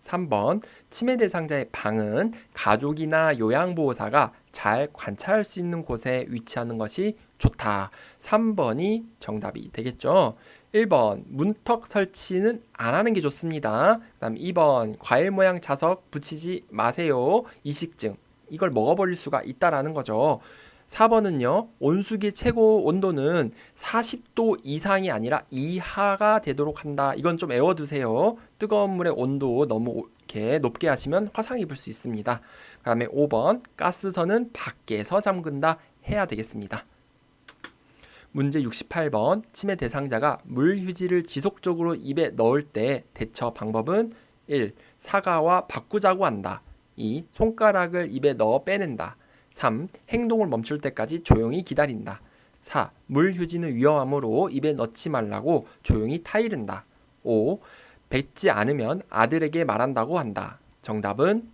3번 치매 대상자의 방은 가족이나 요양보호사가 잘 관찰할 수 있는 곳에 위치하는 것이 좋다. 3번이 정답이 되겠죠. 1번 문턱 설치는 안 하는 게 좋습니다. 그다음 2번 과일 모양 자석 붙이지 마세요. 이식증 이걸 먹어버릴 수가 있다라는 거죠. 4번은요. 온수기 최고 온도는 40도 이상이 아니라 이하가 되도록 한다. 이건 좀 외워두세요. 뜨거운 물의 온도 너무 이렇게 높게 하시면 화상 입을 수 있습니다. 그 다음에 5번 가스선은 밖에서 잠근다 해야 되겠습니다. 문제 68번 치매 대상자가 물휴지를 지속적으로 입에 넣을 때 대처 방법은 1. 사과와 바꾸자고 한다. 2. 손가락을 입에 넣어 빼낸다. 3. 행동을 멈출 때까지 조용히 기다린다. 4. 물휴지는 위험하므로 입에 넣지 말라고 조용히 타이른다. 5. 뱉지 않으면 아들에게 말한다고 한다. 정답은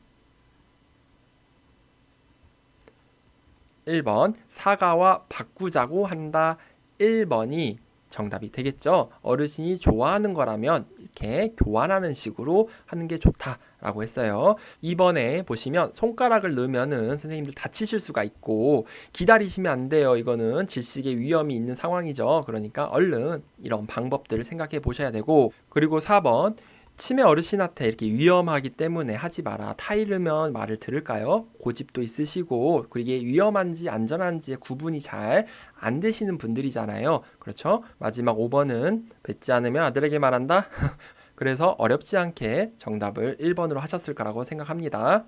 1번 사과와 바꾸자고 한다. 1번이 정답이 되겠죠. 어르신이 좋아하는 거라면 이렇게 교환하는 식으로 하는 게 좋다라고 했어요. 2번에 보시면 손가락을 넣으면은 선생님들 다치실 수가 있고 기다리시면 안 돼요. 이거는 질식의 위험이 있는 상황이죠. 그러니까 얼른 이런 방법들을 생각해 보셔야 되고, 그리고 4번 치매 어르신한테 이렇게 위험하기 때문에 하지 마라. 타이르면 말을 들을까요? 고집도 있으시고 그게 위험한지 안전한지의 구분이 잘 안 되시는 분들이잖아요. 그렇죠? 마지막 5번은 뱉지 않으면 아들에게 말한다. 그래서 어렵지 않게 정답을 1번으로 하셨을 거라고 생각합니다.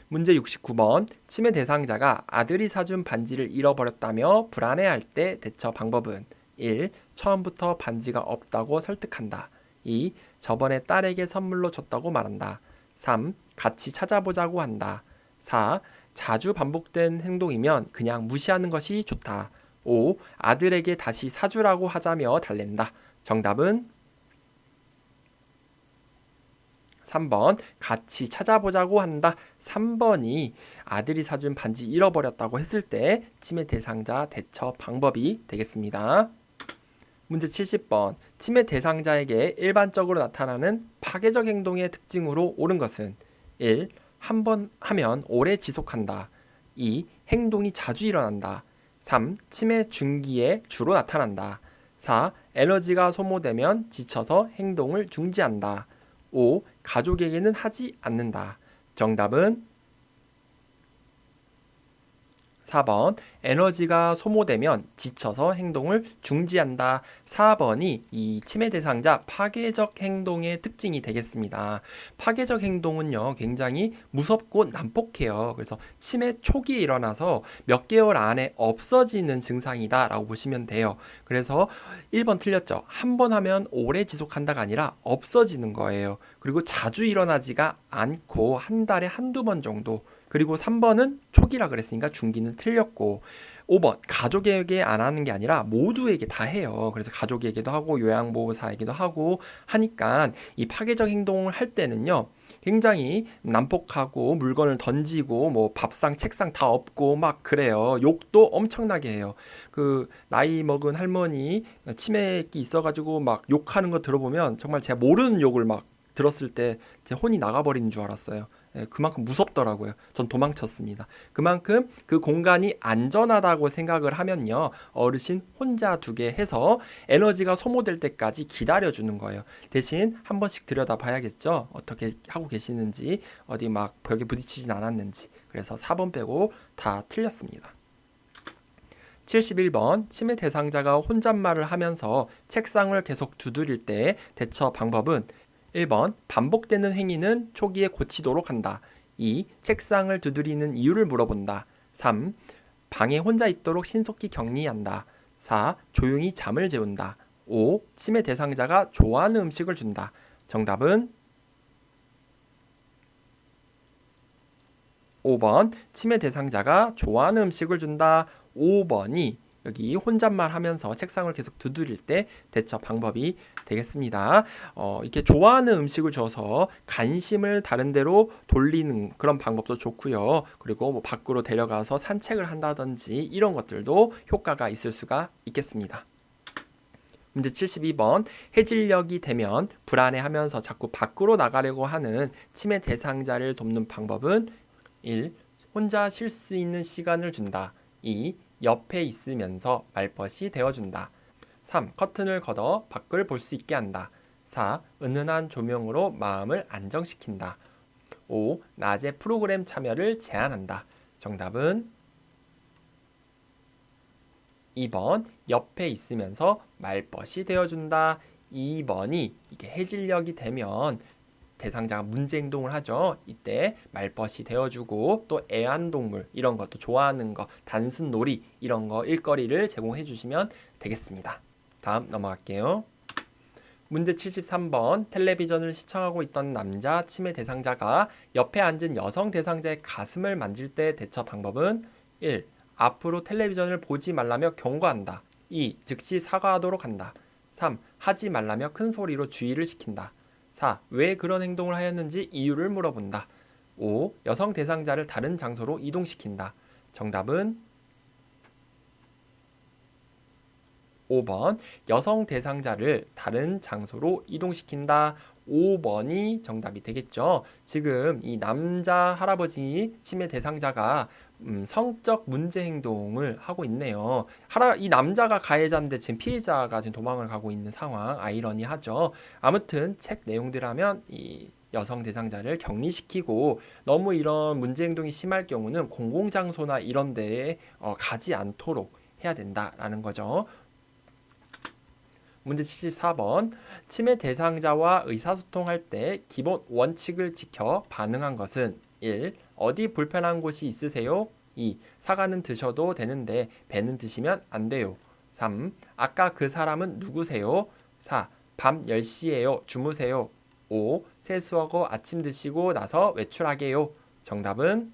문제 69번. 치매 대상자가 아들이 사준 반지를 잃어버렸다며 불안해할 때 대처 방법은 1. 처음부터 반지가 없다고 설득한다. 2. 저번에 딸에게 선물로 줬다고 말한다. 3. 같이 찾아보자고 한다. 4. 자주 반복된 행동이면 그냥 무시하는 것이 좋다. 5. 아들에게 다시 사주라고 하자며 달랜다. 정답은 3번 같이 찾아보자고 한다. 3번이 아들이 사준 반지 잃어버렸다고 했을 때 치매 대상자 대처 방법이 되겠습니다. 문제 70번. 치매 대상자에게 일반적으로 나타나는 파괴적 행동의 특징으로 옳은 것은 1. 한 번 하면 오래 지속한다. 2. 행동이 자주 일어난다. 3. 치매 중기에 주로 나타난다. 4. 에너지가 소모되면 지쳐서 행동을 중지한다. 5. 가족에게는 하지 않는다. 정답은 4번 에너지가 소모되면 지쳐서 행동을 중지한다. 4번이 이 치매 대상자 파괴적 행동의 특징이 되겠습니다. 파괴적 행동은요 굉장히 무섭고 난폭해요. 그래서 치매 초기에 일어나서 몇 개월 안에 없어지는 증상이다 라고 보시면 돼요. 그래서 1번 틀렸죠. 한 번 하면 오래 지속한다가 아니라 없어지는 거예요. 그리고 자주 일어나지가 않고 한 달에 한두 번 정도. 그리고 3번은 초기라 그랬으니까 중기는 틀렸고, 5번 가족에게 안 하는 게 아니라 모두에게 다 해요. 그래서 가족에게도 하고 요양보호사에게도 하고 하니까 이 파괴적 행동을 할 때는요 굉장히 난폭하고 물건을 던지고 뭐 밥상 책상 다 엎고 막 그래요. 욕도 엄청나게 해요. 그 나이 먹은 할머니 치매기 있어가지고 막 욕하는 거 들어보면 정말 제가 모르는 욕을 막 들었을 때 제 혼이 나가버리는 줄 알았어요. 그만큼 무섭더라고요. 전 도망쳤습니다. 그만큼 그 공간이 안전하다고 생각을 하면요. 어르신 혼자 두게 해서 에너지가 소모될 때까지 기다려주는 거예요. 대신 한 번씩 들여다봐야겠죠. 어떻게 하고 계시는지, 어디 막 벽에 부딪히진 않았는지. 그래서 4번 빼고 다 틀렸습니다. 71번 치매 대상자가 혼잣말을 하면서 책상을 계속 두드릴 때 대처 방법은 1번 반복되는 행위는 초기에 고치도록 한다. 2. 책상을 두드리는 이유를 물어본다. 3. 방에 혼자 있도록 신속히 격리한다. 4. 조용히 잠을 재운다. 5. 치매 대상자가 좋아하는 음식을 준다. 정답은 5번 치매 대상자가 좋아하는 음식을 준다. 5번이 여기 혼잣말 하면서 책상을 계속 두드릴 때 대처 방법이 되겠습니다. 이렇게 좋아하는 음식을 줘서 관심을 다른 데로 돌리는 그런 방법도 좋고요. 그리고 뭐 밖으로 데려가서 산책을 한다든지 이런 것들도 효과가 있을 수가 있겠습니다. 문제 72번 해질녘이 되면 불안해하면서 자꾸 밖으로 나가려고 하는 치매 대상자를 돕는 방법은 1. 혼자 쉴 수 있는 시간을 준다. 2. 옆에 있으면서 말벗이 되어준다. 3. 커튼을 걷어 밖을 볼 수 있게 한다. 4. 은은한 조명으로 마음을 안정시킨다. 5. 낮에 프로그램 참여를 제한한다. 정답은 2번 옆에 있으면서 말벗이 되어준다. 2번이 이게 해질녘이 되면 대상자가 문제 행동을 하죠. 이때 말벗이 되어주고 또 애완동물 이런 것도 좋아하는 거 단순 놀이 이런 거 일거리를 제공해 주시면 되겠습니다. 다음 넘어갈게요. 문제 73번 텔레비전을 시청하고 있던 남자 치매 대상자가 옆에 앉은 여성 대상자의 가슴을 만질 때 대처 방법은 1. 앞으로 텔레비전을 보지 말라며 경고한다. 2. 즉시 사과하도록 한다. 3. 하지 말라며 큰 소리로 주의를 시킨다. 4. 왜 그런 행동을 하였는지 이유를 물어본다. 5. 여성 대상자를 다른 장소로 이동시킨다. 정답은 5번 여성 대상자를 다른 장소로 이동시킨다. 5번이 정답이 되겠죠. 지금 이 남자 할아버지 치매 대상자가 성적 문제 행동을 하고 있네요. 이 남자가 가해자인데 지금 피해자가 지금 도망을 가고 있는 상황, 아이러니하죠. 아무튼 책 내용들하면 이 여성 대상자를 격리시키고 너무 이런 문제 행동이 심할 경우는 공공장소나 이런 데에 가지 않도록 해야 된다라는 거죠. 문제 74번. 치매 대상자와 의사소통할 때 기본 원칙을 지켜 반응한 것은 1. 어디 불편한 곳이 있으세요? 2. 사과는 드셔도 되는데 배는 드시면 안 돼요. 3. 아까 그 사람은 누구세요? 4. 밤 10시에요. 주무세요. 5. 세수하고 아침 드시고 나서 외출하게요. 정답은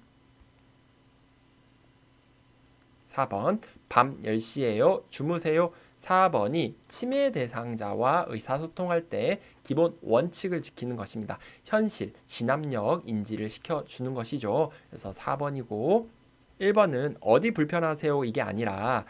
4번. 밤 10시에요. 주무세요. 4번이 치매 대상자와 의사소통할 때 기본 원칙을 지키는 것입니다. 현실, 진압력 인지를 시켜주는 것이죠. 그래서 4번이고 1번은 어디 불편하세요? 이게 아니라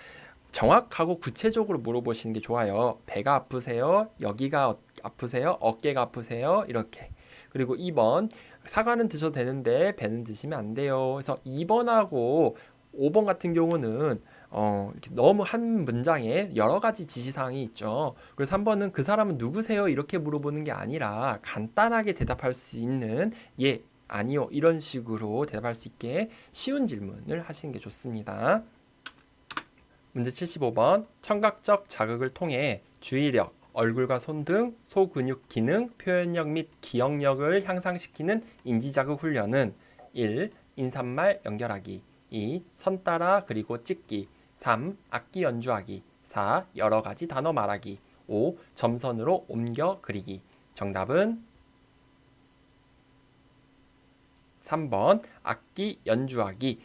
정확하고 구체적으로 물어보시는 게 좋아요. 배가 아프세요? 여기가 아프세요? 어깨가 아프세요? 이렇게. 그리고 2번 사과는 드셔도 되는데 배는 드시면 안 돼요. 그래서 2번하고 5번 같은 경우는 이렇게 너무 한 문장에 여러 가지 지시사항이 있죠. 그래서 3번은 그 사람은 누구세요? 이렇게 물어보는 게 아니라 간단하게 대답할 수 있는 예, 아니요 이런 식으로 대답할 수 있게 쉬운 질문을 하시는 게 좋습니다. 문제 75번. 청각적 자극을 통해 주의력, 얼굴과 손 등 소근육 기능, 표현력 및 기억력을 향상시키는 인지자극 훈련은 1. 인사말 연결하기, 2. 선 따라 그리고 찍기, 3. 악기 연주하기, 4. 여러 가지 단어 말하기, 5. 점선으로 옮겨 그리기. 정답은 3번 악기 연주하기.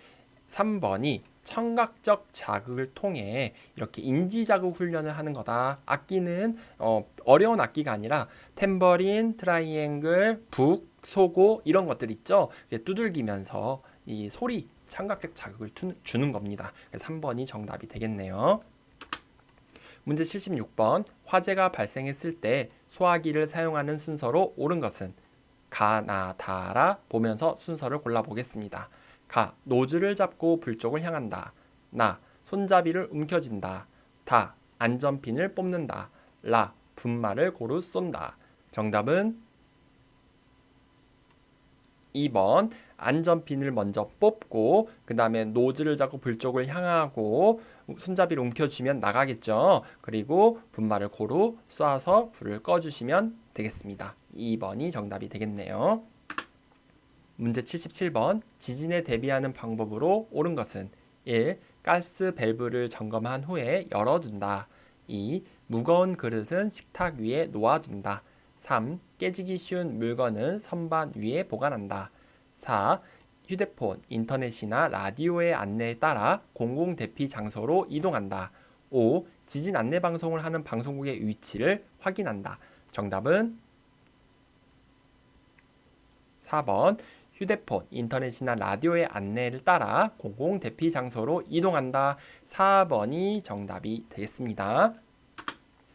3번이 청각적 자극을 통해 이렇게 인지자극 훈련을 하는 거다. 악기는 어려운 악기가 아니라 탬버린, 트라이앵글, 북, 소고 이런 것들 있죠. 두들기면서 이 소리, 청각적 자극을 주는 겁니다. 그래서 3번이 정답이 되겠네요. 문제 76번. 화재가 발생했을 때 소화기를 사용하는 순서로 옳은 것은 가, 나, 다라 보면서 순서를 골라보겠습니다. 가. 노즐을 잡고 불 쪽을 향한다. 나. 손잡이를 움켜쥔다. 다. 안전핀을 뽑는다. 라. 분말을 고루 쏜다. 정답은 2번 안전핀을 먼저 뽑고 그 다음에 노즐을 잡고 불 쪽을 향하고 손잡이를 움켜쥐면 나가겠죠. 그리고 분말을 고루 쏴서 불을 꺼주시면 되겠습니다. 2번이 정답이 되겠네요. 문제 77번. 지진에 대비하는 방법으로 옳은 것은 1. 가스 밸브를 점검한 후에 열어둔다. 2. 무거운 그릇은 식탁 위에 놓아둔다. 3. 깨지기 쉬운 물건은 선반 위에 보관한다. 4. 휴대폰, 인터넷이나 라디오의 안내에 따라 공공 대피 장소로 이동한다. 5. 지진 안내 방송을 하는 방송국의 위치를 확인한다. 정답은 4번 휴대폰, 인터넷이나 라디오의 안내를 따라 공공 대피 장소로 이동한다. 4번이 정답이 되겠습니다.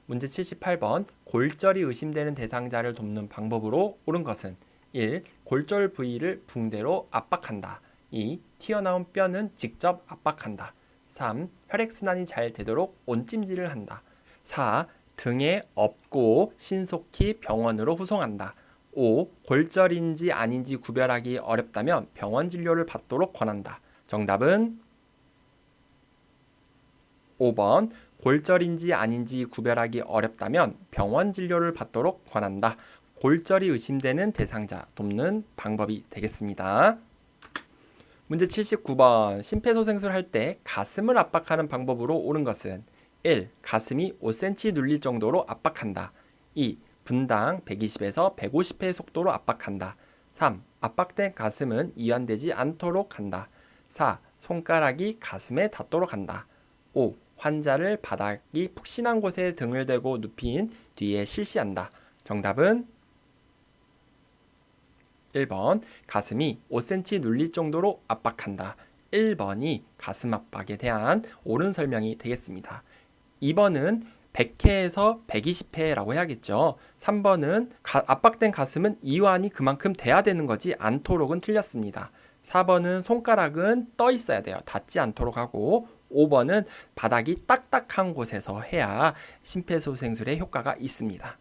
문제 78번. 골절이 의심되는 대상자를 돕는 방법으로 옳은 것은 1. 골절 부위를 붕대로 압박한다. 2. 튀어나온 뼈는 직접 압박한다. 3. 혈액순환이 잘 되도록 온찜질을 한다. 4. 등에 업고 신속히 병원으로 후송한다. 5. 골절인지 아닌지 구별하기 어렵다면 병원 진료를 받도록 권한다. 정답은 5번 골절인지 아닌지 구별하기 어렵다면 병원 진료를 받도록 권한다. 골절이 의심되는 대상자 돕는 방법이 되겠습니다. 문제 79번. 심폐소생술을 할 때 가슴을 압박하는 방법으로 옳은 것은 1. 가슴이 5cm 눌릴 정도로 압박한다. 2. 분당 120에서 150회의 속도로 압박한다. 3. 압박된 가슴은 이완되지 않도록 한다. 4. 손가락이 가슴에 닿도록 한다. 5. 환자를 바닥이 푹신한 곳에 등을 대고 눕힌 뒤에 실시한다. 정답은 1번 가슴이 5cm 눌릴 정도로 압박한다. 1번이 가슴 압박에 대한 옳은 설명이 되겠습니다. 2번은 100회에서 120회라고 해야겠죠. 3번은 압박된 가슴은 이완이 그만큼 돼야 되는 거지 않도록은 틀렸습니다. 4번은 손가락은 떠 있어야 돼요. 닿지 않도록 하고 5번은 바닥이 딱딱한 곳에서 해야 심폐소생술의 효과가 있습니다.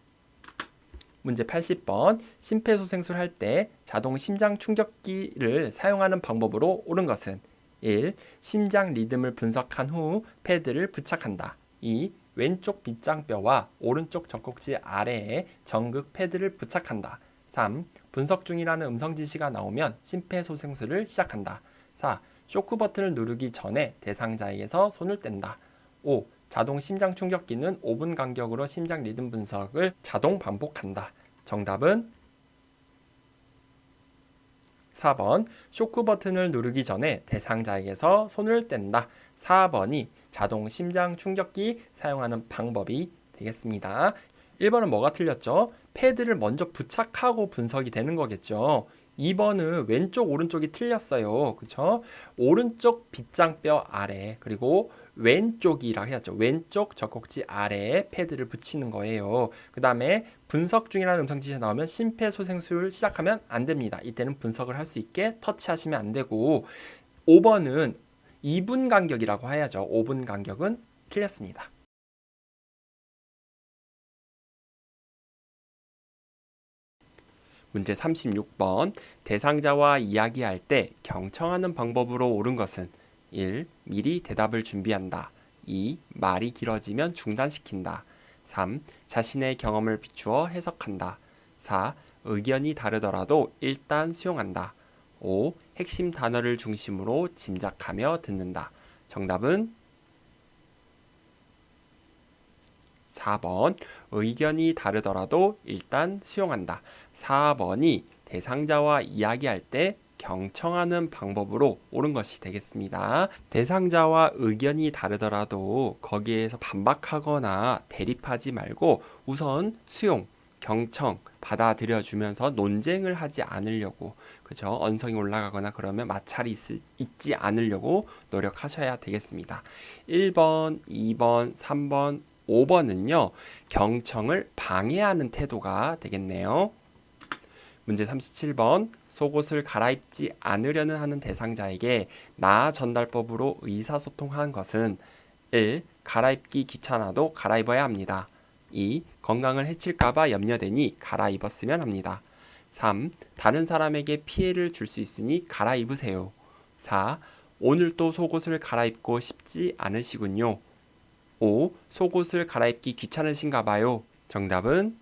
문제 80번 심폐소생술 할 때 자동 심장 충격기를 사용하는 방법으로 옳은 것은 1. 심장 리듬을 분석한 후 패드를 부착한다. 2. 왼쪽 빗장뼈와 오른쪽 젖꼭지 아래에 전극 패드를 부착한다. 3. 분석 중이라는 음성 지시가 나오면 심폐소생술을 시작한다. 4. 쇼크 버튼을 누르기 전에 대상자에게서 손을 뗀다. 5. 자동 심장 충격기는 5분 간격으로 심장 리듬 분석을 자동 반복한다. 정답은 4번 쇼크 버튼을 누르기 전에 대상자에게서 손을 뗀다. 4번이 자동 심장 충격기 사용하는 방법이 되겠습니다. 1번은 뭐가 틀렸죠? 패드를 먼저 부착하고 분석이 되는 거겠죠. 2번은 왼쪽 오른쪽이 틀렸어요. 그렇죠? 오른쪽 빗장뼈 아래 그리고 왼쪽이라고 해야죠. 왼쪽 젖꼭지 아래에 패드를 붙이는 거예요. 그 다음에 분석 중이라는 음성 지시가 나오면 심폐소생술을 시작하면 안 됩니다. 이때는 분석을 할 수 있게 터치하시면 안 되고 5번은 2분 간격이라고 해야죠. 5분 간격은 틀렸습니다. 문제 36번 대상자와 이야기할 때 경청하는 방법으로 옳은 것은 1. 미리 대답을 준비한다. 2. 말이 길어지면 중단시킨다. 3. 자신의 경험을 비추어 해석한다. 4. 의견이 다르더라도 일단 수용한다. 5. 핵심 단어를 중심으로 짐작하며 듣는다. 정답은 4번 의견이 다르더라도 일단 수용한다. 4번이 대상자와 이야기할 때 경청하는 방법으로 옳은 것이 되겠습니다. 대상자와 의견이 다르더라도 거기에서 반박하거나 대립하지 말고 우선 수용, 경청, 받아들여주면서 논쟁을 하지 않으려고 그죠? 언성이 올라가거나 그러면 마찰이 있지 않으려고 노력하셔야 되겠습니다. 1번, 2번, 3번, 5번은요. 경청을 방해하는 태도가 되겠네요. 문제 37번 속옷을 갈아입지 않으려는 하는 대상자에게 나아 전달법으로 의사소통한 것은 1. 갈아입기 귀찮아도 갈아입어야 합니다. 2. 건강을 해칠까봐 염려되니 갈아입었으면 합니다. 3. 다른 사람에게 피해를 줄 수 있으니 갈아입으세요. 4. 오늘 또 속옷을 갈아입고 싶지 않으시군요. 5. 속옷을 갈아입기 귀찮으신가 봐요. 정답은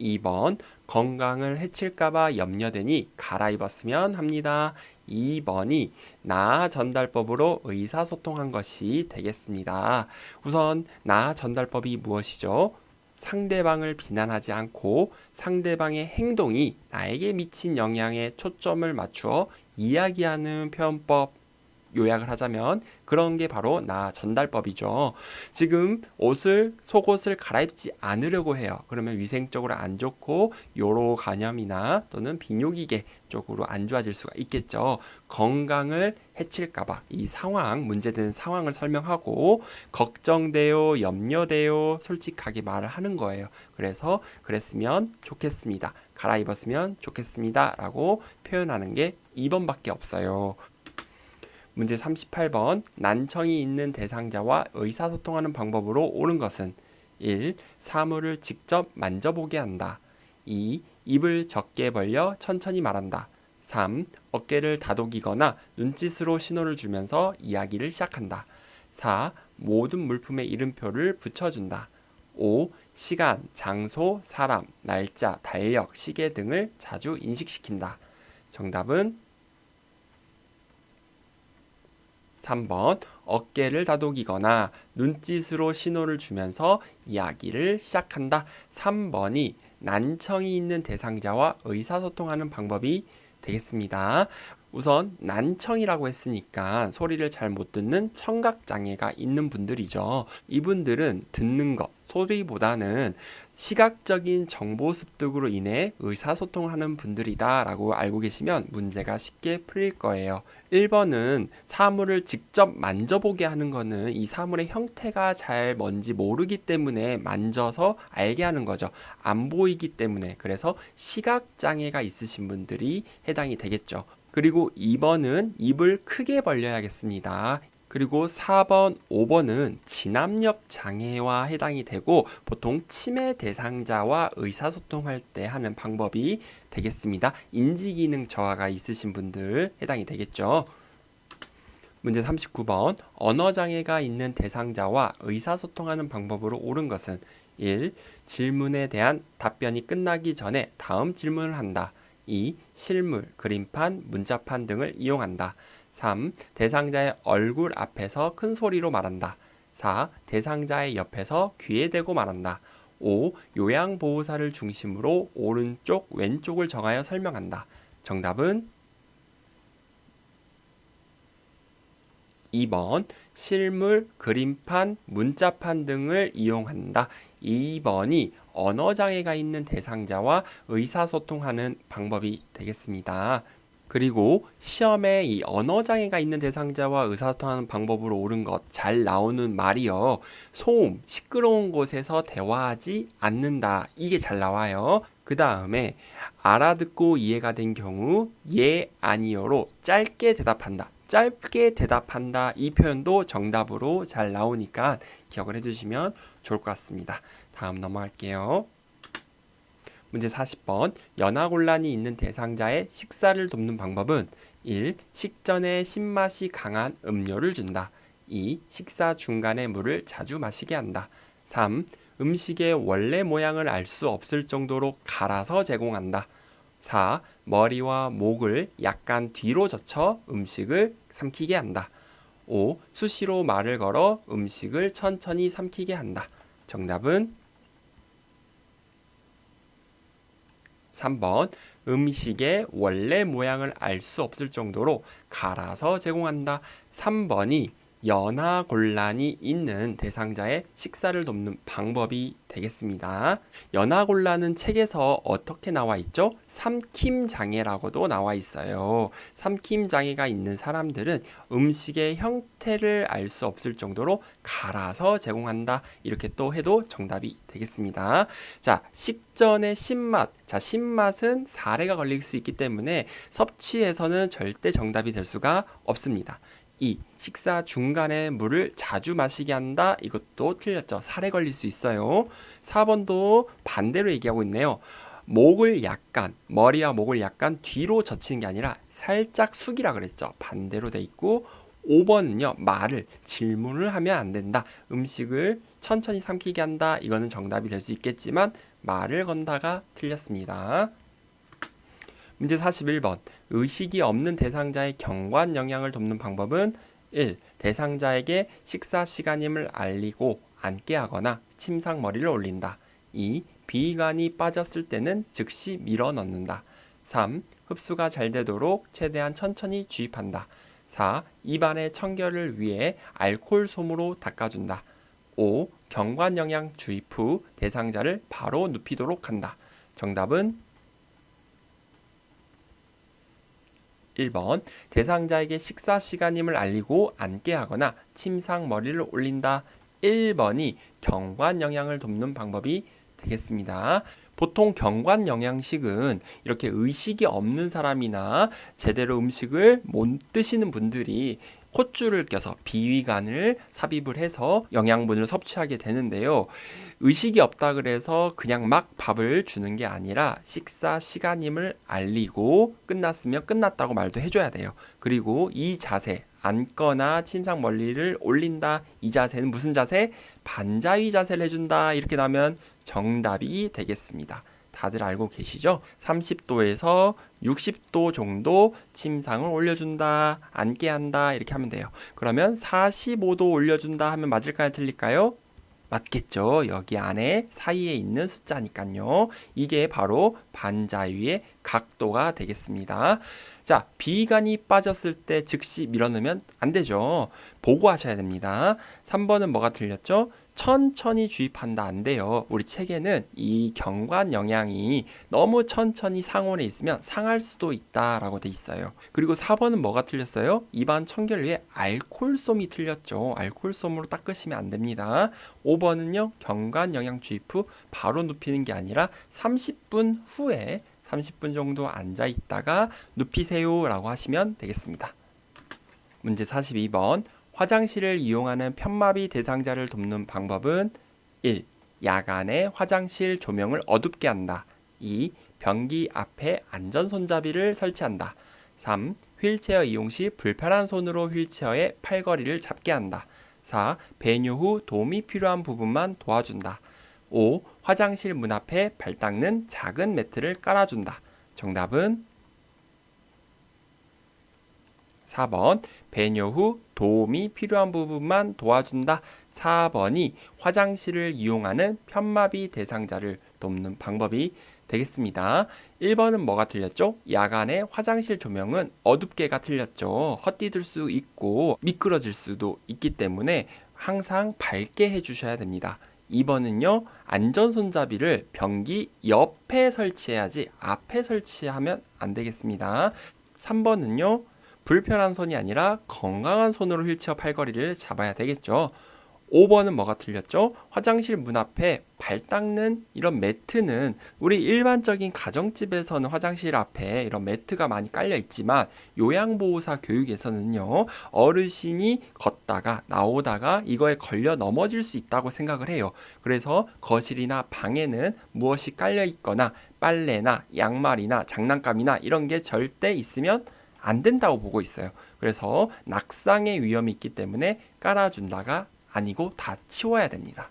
2번 건강을 해칠까봐 염려되니 갈아입었으면 합니다. 2번이 나아 전달법으로 의사소통한 것이 되겠습니다. 우선 나아 전달법이 무엇이죠? 상대방을 비난하지 않고 상대방의 행동이 나에게 미친 영향에 초점을 맞추어 이야기하는 표현법 요약을 하자면 그런 게 바로 나아 전달법이죠. 지금 속옷을 갈아입지 않으려고 해요. 그러면 위생적으로 안 좋고 요로 간염이나 또는 비뇨기계 쪽으로 안 좋아질 수가 있겠죠. 건강을 해칠까봐 이 상황, 문제되는 상황을 설명하고 걱정돼요, 염려돼요, 솔직하게 말을 하는 거예요. 그래서 그랬으면 좋겠습니다. 갈아입었으면 좋겠습니다. 라고 표현하는 게 2번밖에 없어요. 문제 38번 난청이 있는 대상자와 의사소통하는 방법으로 옳은 것은 1. 사물을 직접 만져보게 한다. 2. 입을 적게 벌려 천천히 말한다. 3. 어깨를 다독이거나 눈짓으로 신호를 주면서 이야기를 시작한다. 4. 모든 물품에 이름표를 붙여준다. 5. 시간, 장소, 사람, 날짜, 달력, 시계 등을 자주 인식시킨다. 정답은 3번 어깨를 다독이거나 눈짓으로 신호를 주면서 이야기를 시작한다. 3번이 난청이 있는 대상자와 의사소통하는 방법이 되겠습니다. 우선 난청이라고 했으니까 소리를 잘 못 듣는 청각장애가 있는 분들이죠. 이분들은 듣는 것, 스토리보다는 시각적인 정보 습득으로 인해 의사소통하는 분들이다 라고 알고 계시면 문제가 쉽게 풀릴 거예요. 1번은 사물을 직접 만져보게 하는 거는 이 사물의 형태가 잘 뭔지 모르기 때문에 만져서 알게 하는 거죠. 안 보이기 때문에. 그래서 시각장애가 있으신 분들이 해당이 되겠죠. 그리고 2번은 입을 크게 벌려야겠습니다. 그리고 4번, 5번은 진압력 장애와 해당이 되고 보통 치매 대상자와 의사소통할 때 하는 방법이 되겠습니다. 인지기능 저하가 있으신 분들 해당이 되겠죠. 문제 39번 언어장애가 있는 대상자와 의사소통하는 방법으로 옳은 것은 1. 질문에 대한 답변이 끝나기 전에 다음 질문을 한다. 2. 실물, 그림판, 문자판 등을 이용한다. 3. 대상자의 얼굴 앞에서 큰 소리로 말한다. 4. 대상자의 옆에서 귀에 대고 말한다. 5. 요양보호사를 중심으로 오른쪽, 왼쪽을 정하여 설명한다. 정답은 2번 실물, 그림판, 문자판 등을 이용한다. 2번이 언어장애가 있는 대상자와 의사소통하는 방법이 되겠습니다. 그리고 시험에 이 언어장애가 있는 대상자와 의사소통하는 방법으로 옳은 것 잘 나오는 말이요. 소음, 시끄러운 곳에서 대화하지 않는다. 이게 잘 나와요. 그 다음에 알아듣고 이해가 된 경우 예, 아니요로 짧게 대답한다. 짧게 대답한다. 이 표현도 정답으로 잘 나오니까 기억을 해주시면 좋을 것 같습니다. 다음 넘어갈게요. 문제 40번 연하곤란이 있는 대상자의 식사를 돕는 방법은 1. 식전에 신맛이 강한 음료를 준다. 2. 식사 중간에 물을 자주 마시게 한다. 3. 음식의 원래 모양을 알 수 없을 정도로 갈아서 제공한다. 4. 머리와 목을 약간 뒤로 젖혀 음식을 삼키게 한다. 5. 수시로 말을 걸어 음식을 천천히 삼키게 한다. 정답은 3번 음식의 원래 모양을 알 수 없을 정도로 갈아서 제공한다. 3번이 연하곤란이 있는 대상자의 식사를 돕는 방법이 되겠습니다. 연하곤란은 책에서 어떻게 나와 있죠? 삼킴장애라고도 나와 있어요. 삼킴장애가 있는 사람들은 음식의 형태를 알 수 없을 정도로 갈아서 제공한다. 이렇게 또 해도 정답이 되겠습니다. 자, 식전의 신맛. 자, 신맛은 사례가 걸릴 수 있기 때문에 섭취에서는 절대 정답이 될 수가 없습니다. 2. 식사 중간에 물을 자주 마시게 한다. 이것도 틀렸죠. 살에 걸릴 수 있어요. 4번도 반대로 얘기하고 있네요. 머리와 목을 약간 뒤로 젖히는 게 아니라 살짝 숙이라 그랬죠. 반대로 돼 있고 5번은요. 질문을 하면 안 된다. 음식을 천천히 삼키게 한다. 이거는 정답이 될 수 있겠지만 말을 건다가 틀렸습니다. 문제 41번 의식이 없는 대상자의 경관 영양을 돕는 방법은 1. 대상자에게 식사 시간임을 알리고 앉게 하거나 침상머리를 올린다. 2. 비위관이 빠졌을 때는 즉시 밀어 넣는다. 3. 흡수가 잘 되도록 최대한 천천히 주입한다. 4. 입안의 청결을 위해 알코올 솜으로 닦아준다. 5. 경관 영양 주입 후 대상자를 바로 눕히도록 한다. 정답은 1번 대상자에게 식사 시간임을 알리고 앉게 하거나 침상 머리를 올린다. 1번이 경관 영양을 돕는 방법이 되겠습니다. 보통 경관 영양식은 이렇게 의식이 없는 사람이나 제대로 음식을 못 드시는 분들이 콧줄을 껴서 비위관을 삽입을 해서 영양분을 섭취하게 되는데요. 의식이 없다 그래서 그냥 막 밥을 주는 게 아니라 식사 시간임을 알리고 끝났으면 끝났다고 말도 해줘야 돼요. 그리고 이 자세, 앉거나 침상 멀리를 올린다. 이 자세는 무슨 자세? 반자위 자세를 해준다. 이렇게 나오면 정답이 되겠습니다. 다들 알고 계시죠? 30도에서 60도 정도 침상을 올려준다. 앉게 한다. 이렇게 하면 돼요. 그러면 45도 올려준다 하면 맞을까요? 틀릴까요? 맞겠죠. 여기 안에 사이에 있는 숫자니까요. 이게 바로 반자위의 각도가 되겠습니다. 자, 비위관이 빠졌을 때 즉시 밀어넣으면 안 되죠. 보고 하셔야 됩니다. 3번은 뭐가 틀렸죠? 천천히 주입한다 안 돼요. 우리 책에는 이 경관 영양이 너무 천천히 상온에 있으면 상할 수도 있다라고 돼 있어요. 그리고 4번은 뭐가 틀렸어요? 입안 청결 위에 알코올솜이 틀렸죠. 알코올솜으로 닦으시면 안 됩니다. 5번은요. 경관 영양 주입 후 바로 눕히는 게 아니라 30분 후에 30분 정도 앉아 있다가 눕히세요 라고 하시면 되겠습니다. 문제 42번. 화장실을 이용하는 편마비 대상자를 돕는 방법은 1. 야간에 화장실 조명을 어둡게 한다. 2. 변기 앞에 안전손잡이를 설치한다. 3. 휠체어 이용 시 불편한 손으로 휠체어의 팔걸이를 잡게 한다. 4. 배뇨 후 도움이 필요한 부분만 도와준다. 5. 화장실 문 앞에 발 닦는 작은 매트를 깔아준다. 정답은 4번 배뇨 후 도움이 필요한 부분만 도와준다. 4번이 화장실을 이용하는 편마비 대상자를 돕는 방법이 되겠습니다. 1번은 뭐가 틀렸죠? 야간에 화장실 조명은 어둡게가 틀렸죠. 헛디딜 수 있고 미끄러질 수도 있기 때문에 항상 밝게 해주셔야 됩니다. 2번은요. 안전손잡이를 변기 옆에 설치해야지 앞에 설치하면 안 되겠습니다. 3번은요. 불편한 손이 아니라 건강한 손으로 휠체어 팔걸이를 잡아야 되겠죠. 5번은 뭐가 틀렸죠? 화장실 문 앞에 발 닦는 이런 매트는 우리 일반적인 가정집에서는 화장실 앞에 이런 매트가 많이 깔려 있지만 요양보호사 교육에서는요. 어르신이 걷다가 나오다가 이거에 걸려 넘어질 수 있다고 생각을 해요. 그래서 거실이나 방에는 무엇이 깔려 있거나 빨래나 양말이나 장난감이나 이런 게 절대 있으면 안 된다고 보고 있어요. 그래서 낙상의 위험이 있기 때문에 깔아준다가 아니고 다 치워야 됩니다.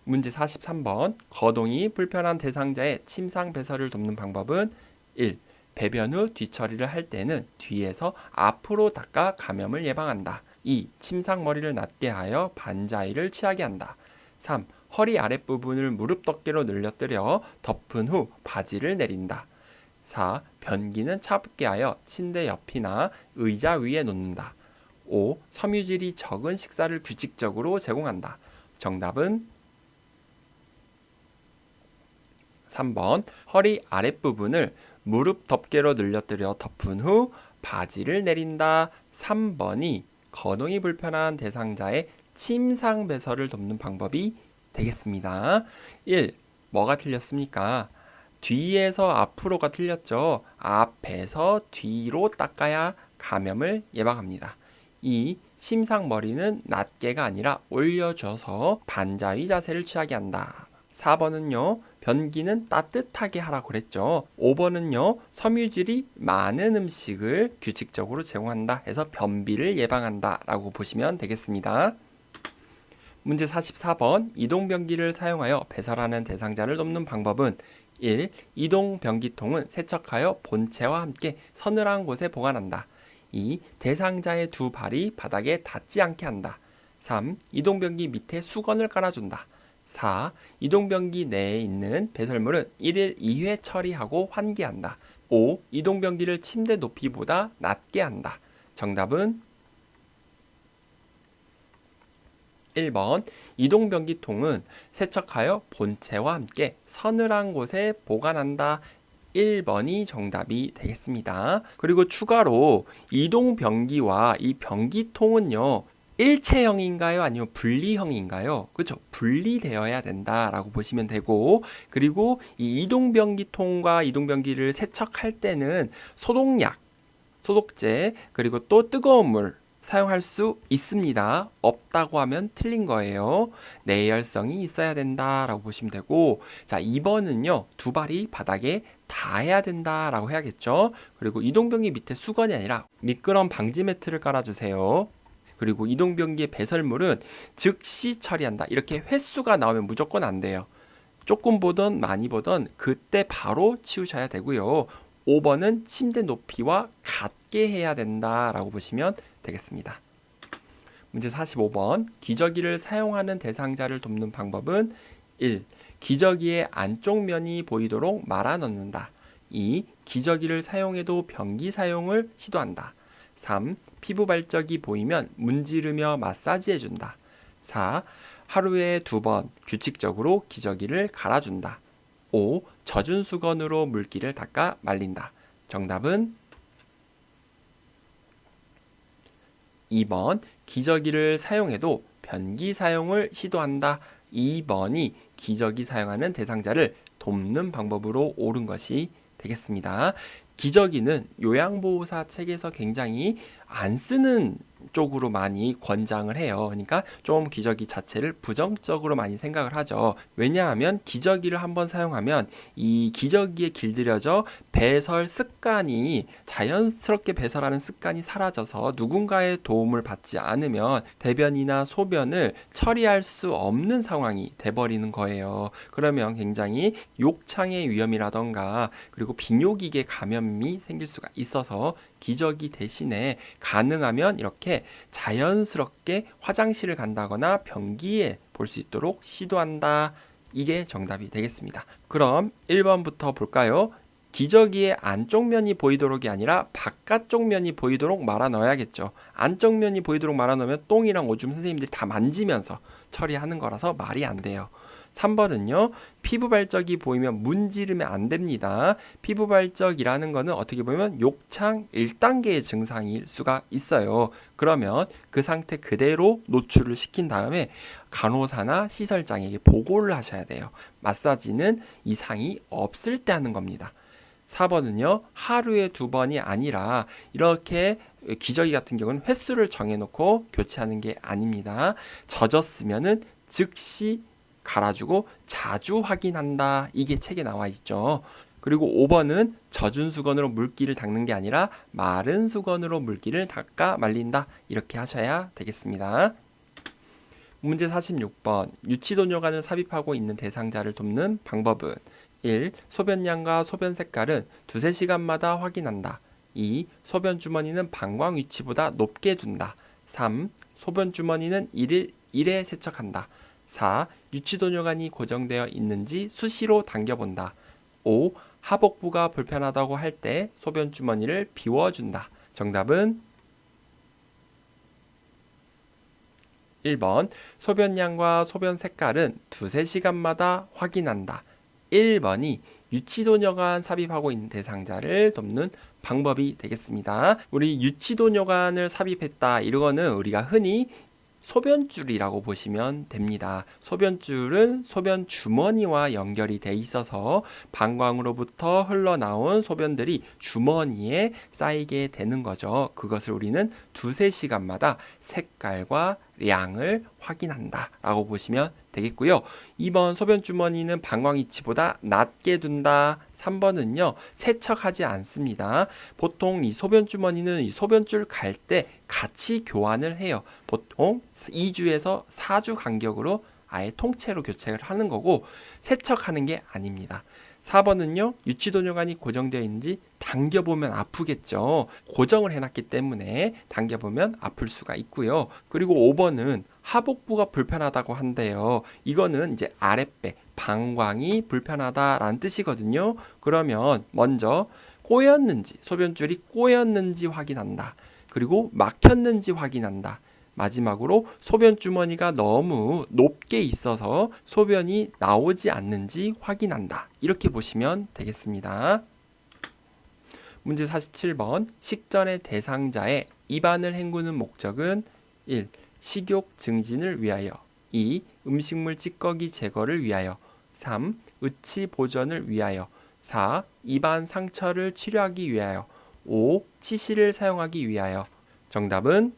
문제 43번. 거동이 불편한 대상자의 침상 배설을 돕는 방법은 1. 배변 후 뒤처리를 할 때는 뒤에서 앞으로 닦아 감염을 예방한다. 2. 침상 머리를 낮게 하여 반자위를 취하게 한다. 3. 허리 아랫부분을 무릎 덮개로 늘려뜨려 덮은 후 바지를 내린다. 4. 변기는 차갑게 하여 침대 옆이나 의자 위에 놓는다. 5. 섬유질이 적은 식사를 규칙적으로 제공한다. 정답은 3번 허리 아랫부분을 무릎 덮개로 늘려뜨려 덮은 후 바지를 내린다. 3번이 거동이 불편한 대상자의 침상 배설을 돕는 방법이 되겠습니다. 1. 뭐가 틀렸습니까? 뒤에서 앞으로가 틀렸죠. 앞에서 뒤로 닦아야 감염을 예방합니다. 2. 침상 머리는 낮게가 아니라 올려줘서 반자위 자세를 취하게 한다. 4번은요. 변기는 따뜻하게 하라고 그랬죠. 5번은요. 섬유질이 많은 음식을 규칙적으로 제공한다 해서 변비를 예방한다 라고 보시면 되겠습니다. 문제 44번. 이동변기를 사용하여 배설하는 대상자를 돕는 방법은 1. 이동 변기통은 세척하여 본체와 함께 서늘한 곳에 보관한다. 2. 대상자의 두 발이 바닥에 닿지 않게 한다. 3. 이동 변기 밑에 수건을 깔아준다. 4. 이동 변기 내에 있는 배설물은 1일 2회 처리하고 환기한다. 5. 이동 변기를 침대 높이보다 낮게 한다. 정답은 1번 이동변기통은 세척하여 본체와 함께 서늘한 곳에 보관한다. 1번이 정답이 되겠습니다. 그리고 추가로 이동변기와 이 변기통은요. 일체형인가요? 아니면 분리형인가요? 그렇죠. 분리되어야 된다라고 보시면 되고, 그리고 이 이동변기통과 이동변기를 세척할 때는 소독약, 소독제, 그리고 또 뜨거운 물 사용할 수 있습니다. 없다고 하면 틀린 거예요. 내열성이 있어야 된다라고 보시면 되고, 자, 2번은요. 두 발이 바닥에 닿아야 된다라고 해야겠죠. 그리고 이동변기 밑에 수건이 아니라 미끄럼 방지 매트를 깔아주세요. 그리고 이동변기의 배설물은 즉시 처리한다. 이렇게 횟수가 나오면 무조건 안 돼요. 조금 보던 많이 보던 그때 바로 치우셔야 되고요. 5번은 침대 높이와 같게 해야 된다라고 보시면 되겠습니다. 문제 45번. 기저귀를 사용하는 대상자를 돕는 방법은 1. 기저귀의 안쪽 면이 보이도록 말아 넣는다. 2. 기저귀를 사용해도 변기 사용을 시도한다. 3. 피부 발적이 보이면 문지르며 마사지해준다. 4. 하루에 2번 규칙적으로 기저귀를 갈아준다. 5. 젖은 수건으로 물기를 닦아 말린다. 정답은 2번 기저귀를 사용해도 변기 사용을 시도한다. 2번이 기저귀 사용하는 대상자를 돕는 방법으로 옳은 것이 되겠습니다. 기저귀는 요양보호사 책에서 굉장히 안 쓰는 쪽으로 많이 권장을 해요. 그러니까 좀 기저귀 자체를 부정적으로 많이 생각을 하죠. 왜냐하면 기저귀를 한번 사용하면 이 기저귀에 길들여져 배설 습관이 자연스럽게 배설하는 습관이 사라져서 누군가의 도움을 받지 않으면 대변이나 소변을 처리할 수 없는 상황이 돼버리는 거예요. 그러면 굉장히 욕창의 위험이라던가 그리고 비뇨기계 감염이 생길 수가 있어서 기저귀 대신에 가능하면 이렇게 자연스럽게 화장실을 간다거나 변기에 볼 수 있도록 시도한다. 이게 정답이 되겠습니다. 그럼 1번부터 볼까요? 기저귀의 안쪽 면이 보이도록이 아니라 바깥쪽 면이 보이도록 말아 넣어야겠죠. 안쪽 면이 보이도록 말아 넣으면 똥이랑 오줌 선생님들이 다 만지면서 처리하는 거라서 말이 안 돼요. 3번은요. 피부 발적이 보이면 문지르면 안 됩니다. 피부 발적이라는 거는 어떻게 보면 욕창 1단계의 증상일 수가 있어요. 그러면 그 상태 그대로 노출을 시킨 다음에 간호사나 시설장에게 보고를 하셔야 돼요. 마사지는 이상이 없을 때 하는 겁니다. 4번은요. 하루에 2번이 아니라 이렇게 기저귀 같은 경우는 횟수를 정해놓고 교체하는 게 아닙니다. 젖었으면은 즉시 갈아주고 자주 확인한다. 이게 책에 나와 있죠. 그리고 5번은 젖은 수건으로 물기를 닦는 게 아니라 마른 수건으로 물기를 닦아 말린다. 이렇게 하셔야 되겠습니다. 문제 46번. 유치도뇨관을 삽입하고 있는 대상자를 돕는 방법은 1. 소변량과 소변 색깔은 2~3시간마다 확인한다. 2. 소변 주머니는 방광 위치보다 높게 둔다. 3. 소변 주머니는 1회 세척한다. 4. 유치도뇨관이 고정되어 있는지 수시로 당겨본다. 5. 하복부가 불편하다고 할 때 소변 주머니를 비워준다. 정답은 1번. 소변량과 소변 색깔은 2~3시간마다 확인한다. 1번이 유치도뇨관 삽입하고 있는 대상자를 돕는 방법이 되겠습니다. 우리 유치도뇨관을 삽입했다. 이거는 우리가 흔히 소변줄이라고 보시면 됩니다. 소변줄은 소변 주머니와 연결이 돼 있어서 방광으로부터 흘러나온 소변들이 주머니에 쌓이게 되는 거죠. 그것을 우리는 2~3시간마다 색깔과 량을 확인한다 라고 보시면 되겠고요. 2번 소변 주머니는 방광 위치보다 낮게 둔다. 3번은요. 세척하지 않습니다. 보통 이 소변 주머니는 이 소변줄 갈 때 같이 교환을 해요. 보통 2주에서 4주 간격으로 아예 통째로 교체를 하는 거고 세척하는 게 아닙니다. 4번은요. 유치도뇨관이 고정되어 있는지 당겨보면 아프겠죠. 고정을 해놨기 때문에 당겨보면 아플 수가 있고요. 그리고 5번은 하복부가 불편하다고 한대요. 이거는 이제 아랫배, 방광이 불편하다라는 뜻이거든요. 그러면 먼저 꼬였는지, 소변줄이 꼬였는지 확인한다. 그리고 막혔는지 확인한다. 마지막으로 소변 주머니가 너무 높게 있어서 소변이 나오지 않는지 확인한다. 이렇게 보시면 되겠습니다. 문제 47번. 식전의 대상자의 입안을 헹구는 목적은 1. 식욕 증진을 위하여 2. 음식물 찌꺼기 제거를 위하여 3. 의치 보존을 위하여 4. 입안 상처를 치료하기 위하여 5. 치실을 사용하기 위하여. 정답은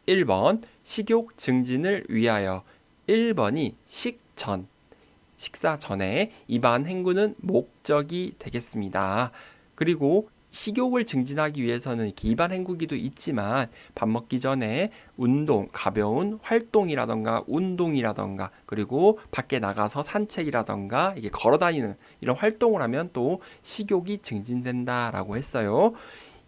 1번 식욕 증진을 위하여. 1번이 식전, 식사 전에 입안 헹구는 목적이 되겠습니다. 그리고 식욕을 증진하기 위해서는 이렇게 입안 헹구기도 있지만 밥 먹기 전에 운동, 가벼운 활동이라던가 운동이라던가 그리고 밖에 나가서 산책이라던가 이게 걸어다니는 이런 활동을 하면 또 식욕이 증진된다라고 했어요.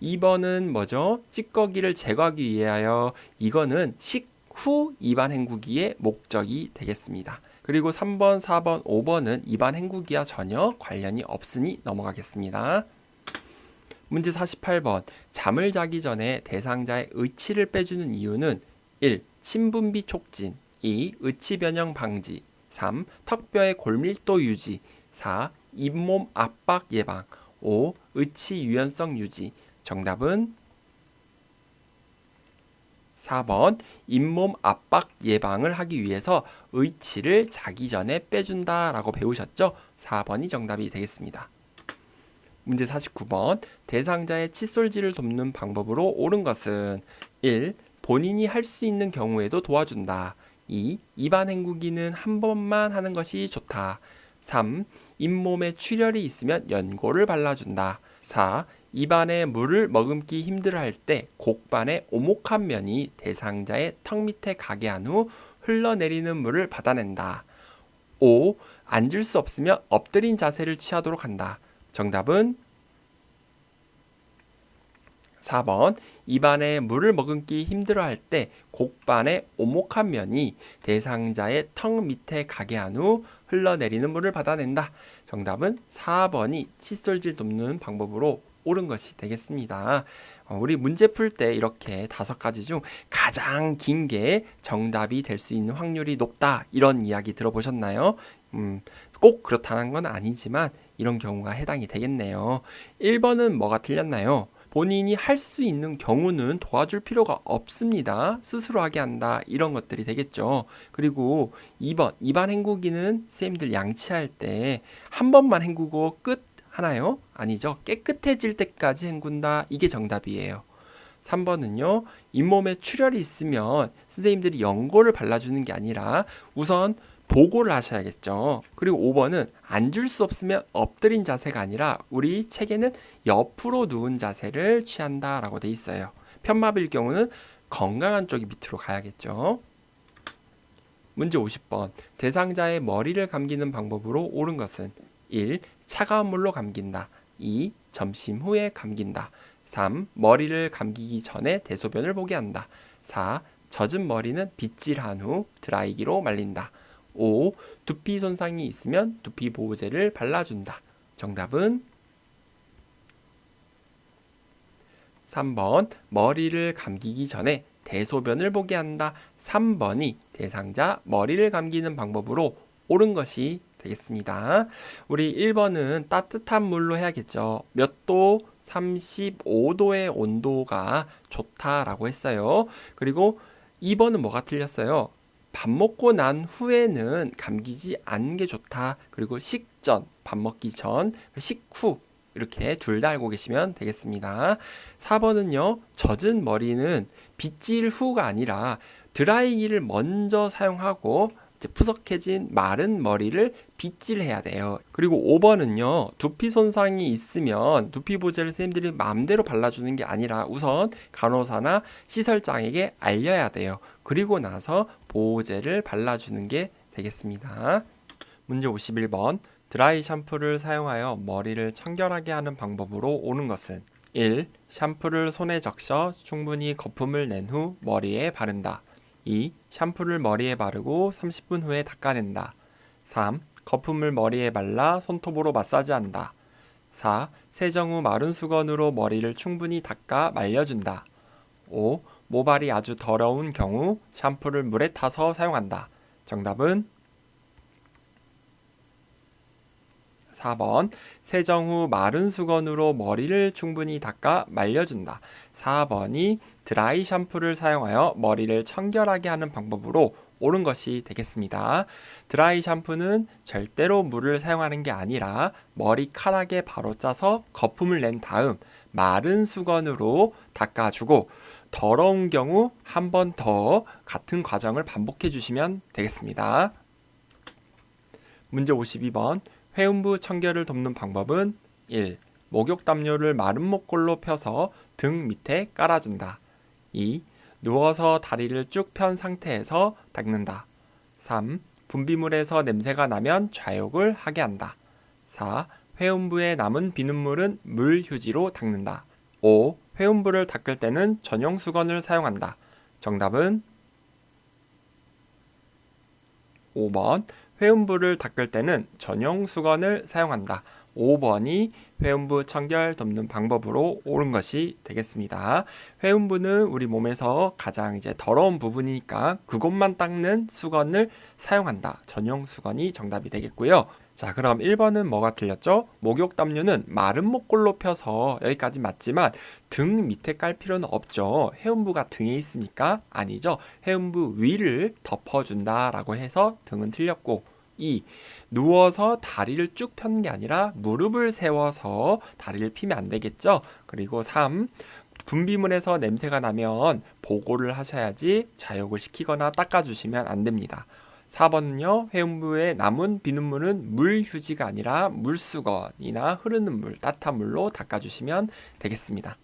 2번은 뭐죠? 찌꺼기를 제거하기 위하여. 이거는 식후 입안 헹구기의 목적이 되겠습니다. 그리고 3번, 4번, 5번은 입안 헹구기와 전혀 관련이 없으니 넘어가겠습니다. 문제 48번. 잠을 자기 전에 대상자의 의치를 빼주는 이유는 1. 침분비 촉진 2. 의치 변형 방지 3. 턱뼈의 골밀도 유지 4. 잇몸 압박 예방 5. 의치 유연성 유지. 정답은 4번 잇몸 압박 예방을 하기 위해서 의치를 자기 전에 빼준다 라고 배우셨죠? 4번이 정답이 되겠습니다. 문제 49번 대상자의 칫솔질을 돕는 방법으로 옳은 것은 1. 본인이 할 수 있는 경우에도 도와준다. 2. 입안 헹구기는 한 번만 하는 것이 좋다. 3. 잇몸에 출혈이 있으면 연고를 발라준다. 4. 입안에 물을 머금기 힘들어할 때 곡반의 오목한 면이 대상자의 턱 밑에 가게 한 후 흘러내리는 물을 받아낸다. 5. 앉을 수 없으면 엎드린 자세를 취하도록 한다. 정답은 4번 입안에 물을 머금기 힘들어할 때 곡반의 오목한 면이 대상자의 턱 밑에 가게 한 후 흘러내리는 물을 받아낸다. 정답은 4번이 칫솔질 돕는 방법으로 옳은 것이 되겠습니다. 우리 문제 풀 때 이렇게 5가지 중 가장 긴 게 정답이 될 수 있는 확률이 높다. 이런 이야기 들어보셨나요? 꼭 그렇다는 건 아니지만 이런 경우가 해당이 되겠네요. 1번은 뭐가 틀렸나요? 본인이 할 수 있는 경우는 도와줄 필요가 없습니다. 스스로 하게 한다. 이런 것들이 되겠죠. 그리고 2번 입안 헹구기는 선생님들 양치할 때 한 번만 헹구고 끝 하나요? 아니죠. 깨끗해질 때까지 헹군다. 이게 정답이에요. 3번은요. 잇몸에 출혈이 있으면 선생님들이 연고를 발라주는 게 아니라 우선 보고를 하셔야겠죠. 그리고 5번은 앉을 수 없으면 엎드린 자세가 아니라 우리 책에는 옆으로 누운 자세를 취한다 라고 돼 있어요. 편마비일 경우는 건강한 쪽이 밑으로 가야겠죠. 문제 50번 대상자의 머리를 감기는 방법으로 옳은 것은 1. 차가운 물로 감긴다. 2. 점심 후에 감긴다. 3. 머리를 감기기 전에 대소변을 보게 한다. 4. 젖은 머리는 빗질한 후 드라이기로 말린다. 5. 두피 손상이 있으면 두피 보호제를 발라준다. 정답은 3번 머리를 감기기 전에 대소변을 보게 한다. 3번이 대상자 머리를 감기는 방법으로 옳은 것이 되겠습니다. 우리 1번은 따뜻한 물로 해야겠죠. 몇 도? 35도의 온도가 좋다라고 했어요. 그리고 2번은 뭐가 틀렸어요? 밥 먹고 난 후에는 감기지 않는 게 좋다. 그리고 식전, 밥 먹기 전, 식후 이렇게 둘 다 알고 계시면 되겠습니다. 4번은요. 젖은 머리는 빗질 후가 아니라 드라이기를 먼저 사용하고 푸석해진 마른 머리를 빗질해야 돼요. 그리고 5번은요. 두피 손상이 있으면 두피 보호제를 선생님들이 마음대로 발라주는 게 아니라 우선 간호사나 시설장에게 알려야 돼요. 그리고 나서 보호제를 발라주는 게 되겠습니다. 문제 51번 드라이 샴푸를 사용하여 머리를 청결하게 하는 방법으로 옳은 것은 1. 샴푸를 손에 적셔 충분히 거품을 낸 후 머리에 바른다. 2. 샴푸를 머리에 바르고 30분 후에 닦아낸다. 3. 거품을 머리에 발라 손톱으로 마사지한다. 4. 세정 후 마른 수건으로 머리를 충분히 닦아 말려준다. 5. 모발이 아주 더러운 경우 샴푸를 물에 타서 사용한다. 정답은 4번 세정 후 마른 수건으로 머리를 충분히 닦아 말려준다. 4번이 드라이 샴푸를 사용하여 머리를 청결하게 하는 방법으로 옳은 것이 되겠습니다. 드라이 샴푸는 절대로 물을 사용하는 게 아니라 머리카락에 바로 짜서 거품을 낸 다음 마른 수건으로 닦아주고 더러운 경우 한 번 더 같은 과정을 반복해 주시면 되겠습니다. 문제 52번 회음부 청결을 돕는 방법은 1. 목욕담요를 마른 목골로 펴서 등 밑에 깔아준다. 2. 누워서 다리를 쭉 편 상태에서 닦는다. 3. 분비물에서 냄새가 나면 좌욕을 하게 한다. 4. 회음부에 남은 비눗물은 물 휴지로 닦는다. 5. 회음부를 닦을 때는 전용 수건을 사용한다. 정답은 5번 회음부를 닦을 때는 전용 수건을 사용한다. 5번이 회음부 청결 돕는 방법으로 옳은 것이 되겠습니다. 회음부는 우리 몸에서 가장 더러운 부분이니까 그곳만 닦는 수건을 사용한다. 전용 수건이 정답이 되겠고요. 자, 그럼 1번은 뭐가 틀렸죠? 목욕담요는 마른 목골로 펴서 여기까지 맞지만 등 밑에 깔 필요는 없죠. 회음부가 등에 있습니까? 아니죠. 회음부 위를 덮어준다라고 해서 등은 틀렸고, 2. 누워서 다리를 쭉 펴는 게 아니라 무릎을 세워서 다리를 피면 안 되겠죠. 그리고 3. 분비물에서 냄새가 나면 보고를 하셔야지 자욕을 시키거나 닦아주시면 안 됩니다. 4번은요. 회음부에 남은 비눗물은 물휴지가 아니라 물수건이나 흐르는 물, 따뜻한 물로 닦아주시면 되겠습니다.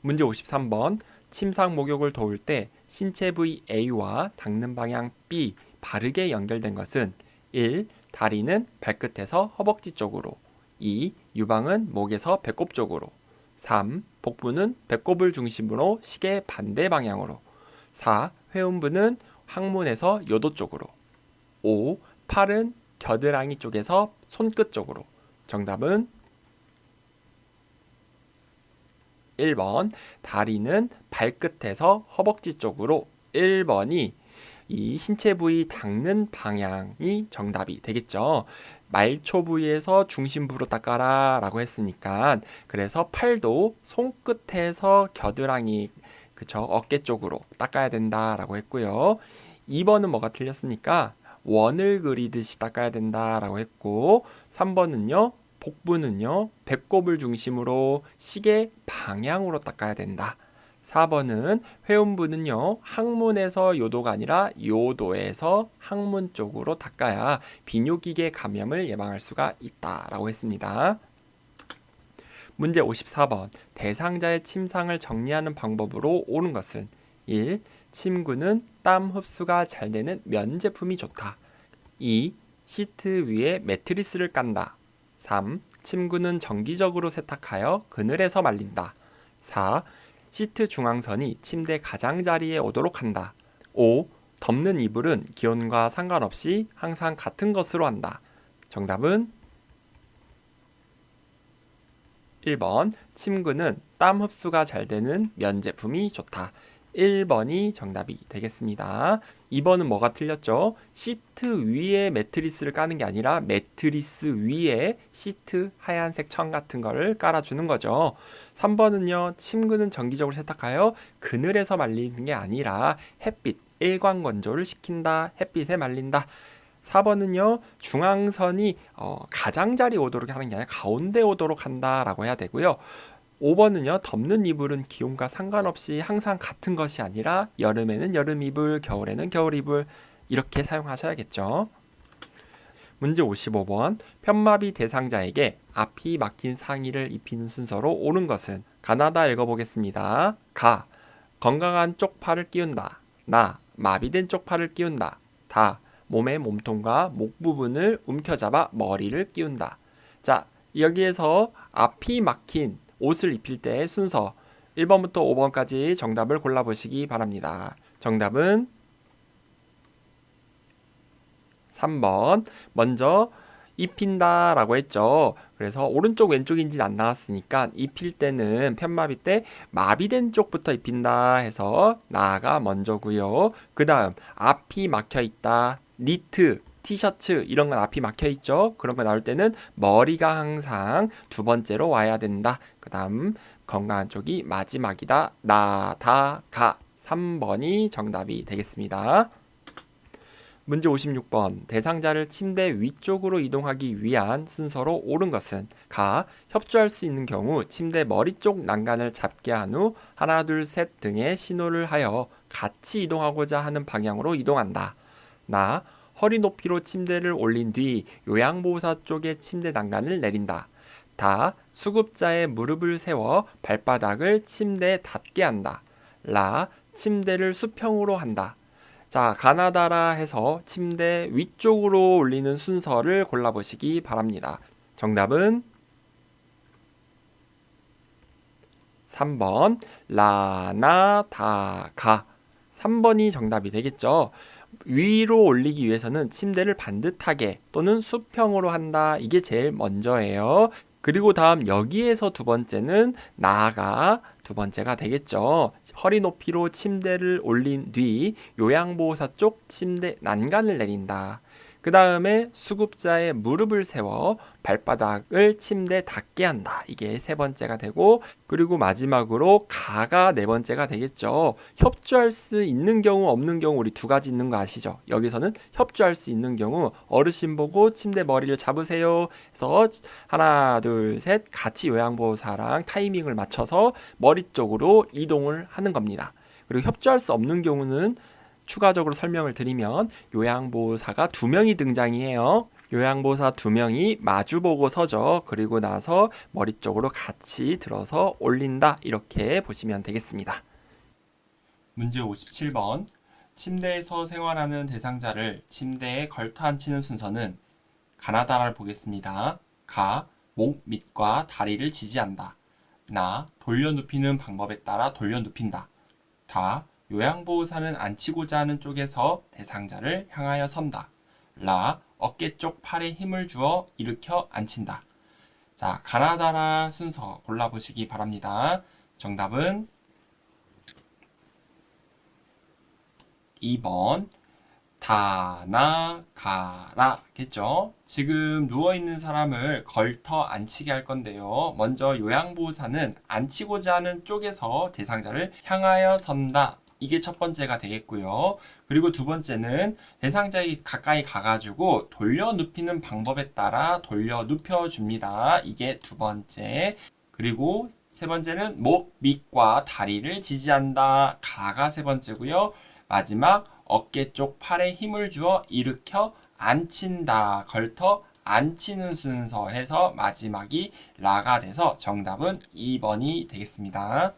문제 53번. 침상 목욕을 도울 때 신체 부위 A와 닦는 방향 B 바르게 연결된 것은 1. 다리는 발끝에서 허벅지 쪽으로, 2. 유방은 목에서 배꼽 쪽으로, 3. 복부는 배꼽을 중심으로 시계 반대 방향으로, 4. 회음부는 항문에서 요도 쪽으로, 5. 팔은 겨드랑이 쪽에서 손끝 쪽으로. 정답은 1번 다리는 발끝에서 허벅지 쪽으로. 1번이 이 신체 부위 닦는 방향이 정답이 되겠죠. 말초 부위에서 중심부로 닦아라 라고 했으니까 그래서 팔도 손끝에서 겨드랑이 그쵸 어깨 쪽으로 닦아야 된다라고 했고요. 2번은 뭐가 틀렸습니까? 원을 그리듯이 닦아야 된다라고 했고 3번은요. 복부는요. 배꼽을 중심으로 시계 방향으로 닦아야 된다. 4번은 회음부는요. 항문에서 요도가 아니라 요도에서 항문 쪽으로 닦아야 비뇨기계 감염을 예방할 수가 있다라고 했습니다. 문제 54번. 대상자의 침상을 정리하는 방법으로 옳은 것은 1. 침구는 땀 흡수가 잘 되는 면 제품이 좋다. 2. 시트 위에 매트리스를 깐다. 3. 침구는 정기적으로 세탁하여 그늘에서 말린다. 4. 시트 중앙선이 침대 가장자리에 오도록 한다. 5. 덮는 이불은 기온과 상관없이 항상 같은 것으로 한다. 정답은 1번 침구는 땀 흡수가 잘 되는 면 제품이 좋다. 1번이 정답이 되겠습니다. 2번은 뭐가 틀렸죠? 시트 위에 매트리스를 까는 게 아니라 매트리스 위에 시트 하얀색 천 같은 거를 깔아주는 거죠. 3번은요. 침구는 정기적으로 세탁하여 그늘에서 말리는 게 아니라 햇빛, 일광건조를 시킨다. 햇빛에 말린다. 4번은요. 중앙선이 가장자리 오도록 하는 게 아니라 가운데 오도록 한다라고 해야 되고요. 5번은요. 덮는 이불은 기온과 상관없이 항상 같은 것이 아니라 여름에는 여름 이불, 겨울에는 겨울 이불 이렇게 사용하셔야겠죠. 문제 55번. 편마비 대상자에게 앞이 막힌 상의를 입히는 순서로 옳은 것은 가나다 읽어보겠습니다. 가. 건강한 쪽 팔을 끼운다. 나. 마비된 쪽 팔을 끼운다. 다. 몸의 몸통과 목 부분을 움켜잡아 머리를 끼운다. 자, 여기에서 앞이 막힌 옷을 입힐 때의 순서 1번부터 5번까지 정답을 골라보시기 바랍니다. 정답은 3번. 먼저 입힌다 라고 했죠. 그래서 오른쪽 왼쪽인지는 안 나왔으니까 입힐 때는 편마비 때 마비된 쪽부터 입힌다 해서 나가 먼저고요. 그 다음 앞이 막혀 있다. 니트, 티셔츠 이런 건 앞이 막혀 있죠. 그런 거 나올 때는 머리가 항상 두 번째로 와야 된다. 그 다음 건강한 쪽이 마지막이다. 나, 다, 가. 3번이 정답이 되겠습니다. 문제 56번. 대상자를 침대 위쪽으로 이동하기 위한 순서로 옳은 것은 가. 협조할 수 있는 경우 침대 머리 쪽 난간을 잡게 한 후 하나 둘 셋 등의 신호를 하여 같이 이동하고자 하는 방향으로 이동한다. 나. 허리 높이로 침대를 올린 뒤 요양보호사 쪽에 침대 난간을 내린다. 다. 수급자의 무릎을 세워 발바닥을 침대에 닿게 한다. 라. 침대를 수평으로 한다. 자, 가나다라 해서 침대 위쪽으로 올리는 순서를 골라보시기 바랍니다. 정답은 3번 라, 나, 다, 가. 3번이 정답이 되겠죠. 위로 올리기 위해서는 침대를 반듯하게 또는 수평으로 한다. 이게 제일 먼저예요. 그리고 다음 여기에서 두 번째는 나아가 두 번째가 되겠죠. 허리 높이로 침대를 올린 뒤 요양보호사 쪽 침대 난간을 내린다. 그 다음에 수급자의 무릎을 세워 발바닥을 침대에 닿게 한다. 이게 세 번째가 되고, 그리고 마지막으로 가가 네 번째가 되겠죠. 협조할 수 있는 경우 없는 경우 우리 두 가지 있는 거 아시죠? 여기서는 협조할 수 있는 경우 어르신 보고 침대 머리를 잡으세요 해서 하나 둘 셋 같이 요양보호사랑 타이밍을 맞춰서 머리 쪽으로 이동을 하는 겁니다. 그리고 협조할 수 없는 경우는 추가적으로 설명을 드리면 요양보호사가 두 명이 등장해요. 요양보호사 두 명이 마주보고 서죠. 그리고 나서 머리 쪽으로 같이 들어서 올린다. 이렇게 보시면 되겠습니다. 문제 57번. 침대에서 생활하는 대상자를 침대에 걸터 앉히는 순서는 가나다라를 보겠습니다. 가, 목 밑과 다리를 지지한다. 나, 돌려 눕히는 방법에 따라 돌려 눕힌다. 다, 요양보호사는 앉히고자 하는 쪽에서 대상자를 향하여 선다. 라, 어깨 쪽 팔에 힘을 주어 일으켜 앉힌다. 자, 가나다라 순서 골라보시기 바랍니다. 정답은 2번 다나 가라 겠죠. 지금 누워있는 사람을 걸터 앉히게 할 건데요. 먼저 요양보호사는 앉히고자 하는 쪽에서 대상자를 향하여 선다. 이게 첫 번째가 되겠고요. 그리고 두 번째는 대상자에 가까이 가가지고 돌려 눕히는 방법에 따라 돌려 눕혀줍니다. 이게 두 번째. 그리고 세 번째는 목 밑과 다리를 지지한다. 가가 세 번째고요. 마지막 어깨 쪽 팔에 힘을 주어 일으켜 앉힌다. 걸터 앉히는 순서에서 마지막이 라가 돼서 정답은 2번이 되겠습니다.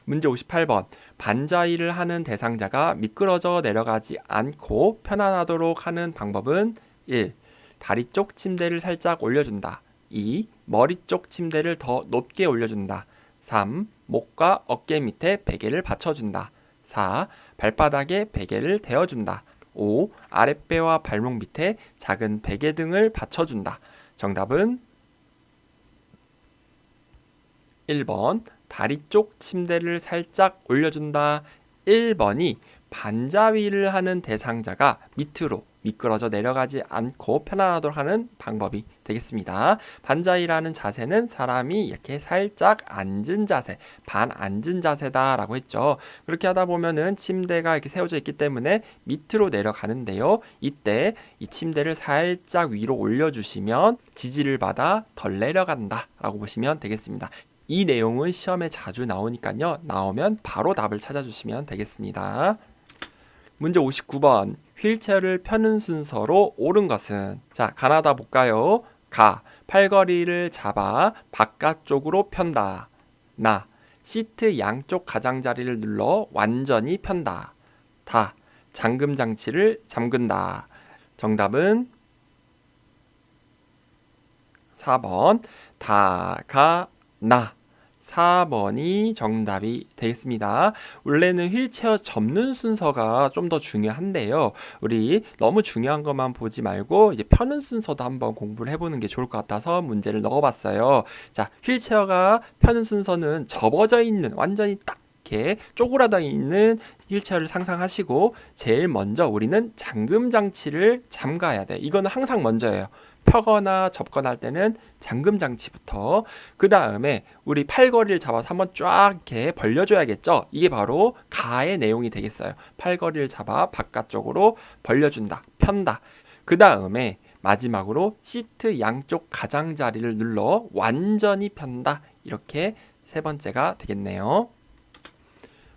문제 58번. 반자위를 하는 대상자가 미끄러져 내려가지 않고 편안하도록 하는 방법은 1. 다리 쪽 침대를 살짝 올려준다. 2. 머리 쪽 침대를 더 높게 올려준다. 3. 목과 어깨 밑에 베개를 받쳐준다. 4. 발바닥에 베개를 대어준다. 5. 아랫배와 발목 밑에 작은 베개 등을 받쳐준다. 정답은 1번 다리 쪽 침대를 살짝 올려준다. 1번이 반자위를 하는 대상자가 밑으로 미끄러져 내려가지 않고 편안하도록 하는 방법이 되겠습니다. 반자위라는 자세는 사람이 이렇게 살짝 앉은 자세, 반앉은 자세다라고 했죠. 그렇게 하다 보면은 침대가 이렇게 세워져 있기 때문에 밑으로 내려가는데요. 이때 이 침대를 살짝 위로 올려주시면 지지를 받아 덜 내려간다라고 보시면 되겠습니다. 이 내용은 시험에 자주 나오니까요. 나오면 바로 답을 찾아주시면 되겠습니다. 문제 59번. 휠체어를 펴는 순서로 옳은 것은? 자, 가나다 볼까요? 가, 팔걸이를 잡아 바깥쪽으로 편다. 나, 시트 양쪽 가장자리를 눌러 완전히 편다. 다, 잠금 장치를 잠근다. 정답은 4번 다, 가, 나. 4번이 정답이 되겠습니다. 원래는 휠체어 접는 순서가 좀 더 중요한데요. 우리 너무 중요한 것만 보지 말고 이제 펴는 순서도 한번 공부를 해보는 게 좋을 것 같아서 문제를 넣어봤어요. 자, 휠체어가 펴는 순서는 접어져 있는 완전히 딱 이렇게 쪼그라져 있는 휠체어를 상상하시고 제일 먼저 우리는 잠금 장치를 잠가야 돼. 이거는 항상 먼저예요. 펴거나 접거나 할 때는 잠금 장치부터, 그 다음에 우리 팔걸이를 잡아서 한번 쫙 이렇게 벌려줘야겠죠. 이게 바로 가의 내용이 되겠어요. 팔걸이를 잡아 바깥쪽으로 벌려준다, 편다. 그 다음에 마지막으로 시트 양쪽 가장자리를 눌러 완전히 편다. 이렇게 세 번째가 되겠네요.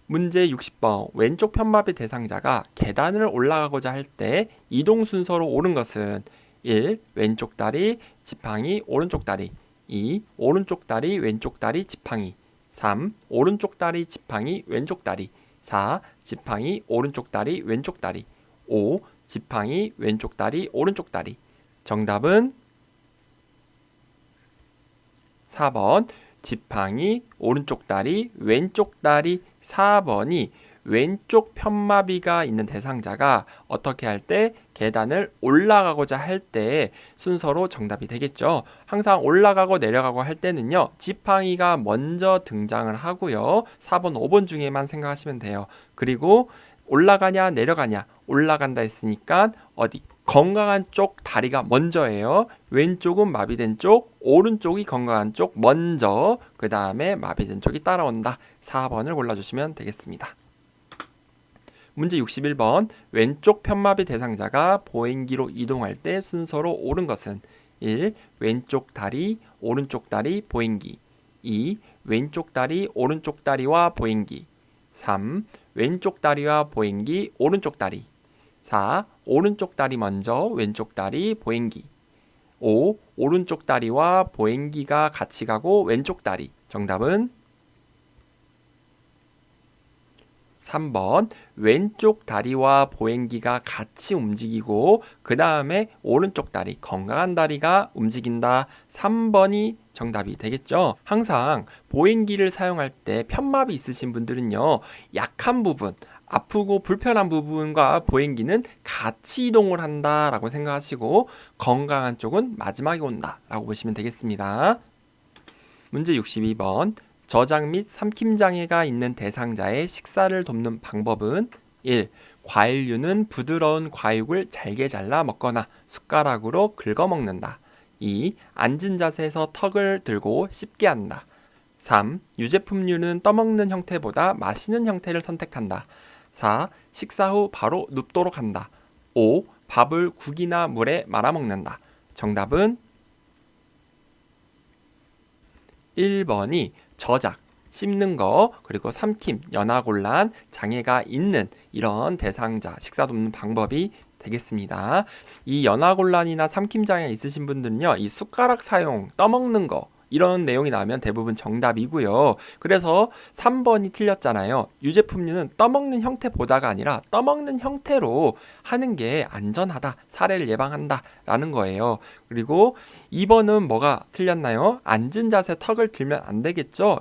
문제 60번. 왼쪽 편마비 대상자가 계단을 올라가고자 할 때 이동 순서로 옳은 것은? 1. 왼쪽 다리, 지팡이, 오른쪽 다리. 2. 오른쪽 다리, 왼쪽 다리, 지팡이. 3. 오른쪽 다리, 지팡이, 왼쪽 다리. 4. 지팡이, 오른쪽 다리, 왼쪽 다리. 5. 지팡이, 왼쪽 다리, 오른쪽 다리. 정답은 4번 지팡이, 오른쪽 다리, 왼쪽 다리. 4번이 왼쪽 편마비가 있는 대상자가 어떻게 할 때 계단을 올라가고자 할 때 순서로 정답이 되겠죠. 항상 올라가고 내려가고 할 때는요. 지팡이가 먼저 등장을 하고요. 4번, 5번 중에만 생각하시면 돼요. 그리고 올라가냐 내려가냐 올라간다 했으니까 어디? 건강한 쪽 다리가 먼저예요. 왼쪽은 마비된 쪽, 오른쪽이 건강한 쪽 먼저, 그 다음에 마비된 쪽이 따라온다. 4번을 골라주시면 되겠습니다. 문제 61번. 왼쪽 편마비 대상자가 보행기로 이동할 때 순서로 옳은 것은 1. 왼쪽 다리, 오른쪽 다리, 보행기. 2. 왼쪽 다리, 오른쪽 다리와 보행기. 3. 왼쪽 다리와 보행기, 오른쪽 다리. 4. 오른쪽 다리 먼저, 왼쪽 다리, 보행기. 5. 오른쪽 다리와 보행기가 같이 가고 왼쪽 다리. 정답은 3번. 왼쪽 다리와 보행기가 같이 움직이고 그 다음에 오른쪽 다리, 건강한 다리가 움직인다. 3번이 정답이 되겠죠. 항상 보행기를 사용할 때 편마비 있으신 분들은요. 약한 부분, 아프고 불편한 부분과 보행기는 같이 이동을 한다라고 생각하시고 건강한 쪽은 마지막에 온다라고 보시면 되겠습니다. 문제 62번. 저장 및 삼킴 장애가 있는 대상자의 식사를 돕는 방법은 1. 과일류는 부드러운 과육을 잘게 잘라 먹거나 숟가락으로 긁어 먹는다. 2. 앉은 자세에서 턱을 들고 씹게 한다. 3. 유제품류는 떠먹는 형태보다 마시는 형태를 선택한다. 4. 식사 후 바로 눕도록 한다. 5. 밥을 국이나 물에 말아 먹는다. 정답은 1번이 저작, 씹는 거, 그리고 삼킴, 연화곤란, 장애가 있는 이런 대상자 식사 돕는 방법이 되겠습니다. 이 연화곤란이나 삼킴 장애 있으신 분들은요, 이 숟가락 사용, 떠먹는 거 이런 내용이 나오면 대부분 정답이고요. 그래서 3번이 틀렸잖아요. 유제품류는 떠먹는 형태보다가 아니라 떠먹는 형태로 하는 게 안전하다, 사례를 예방한다 라는 거예요. 그리고 2번은 뭐가 틀렸나요? 앉은 자세 턱을 들면 안 되겠죠.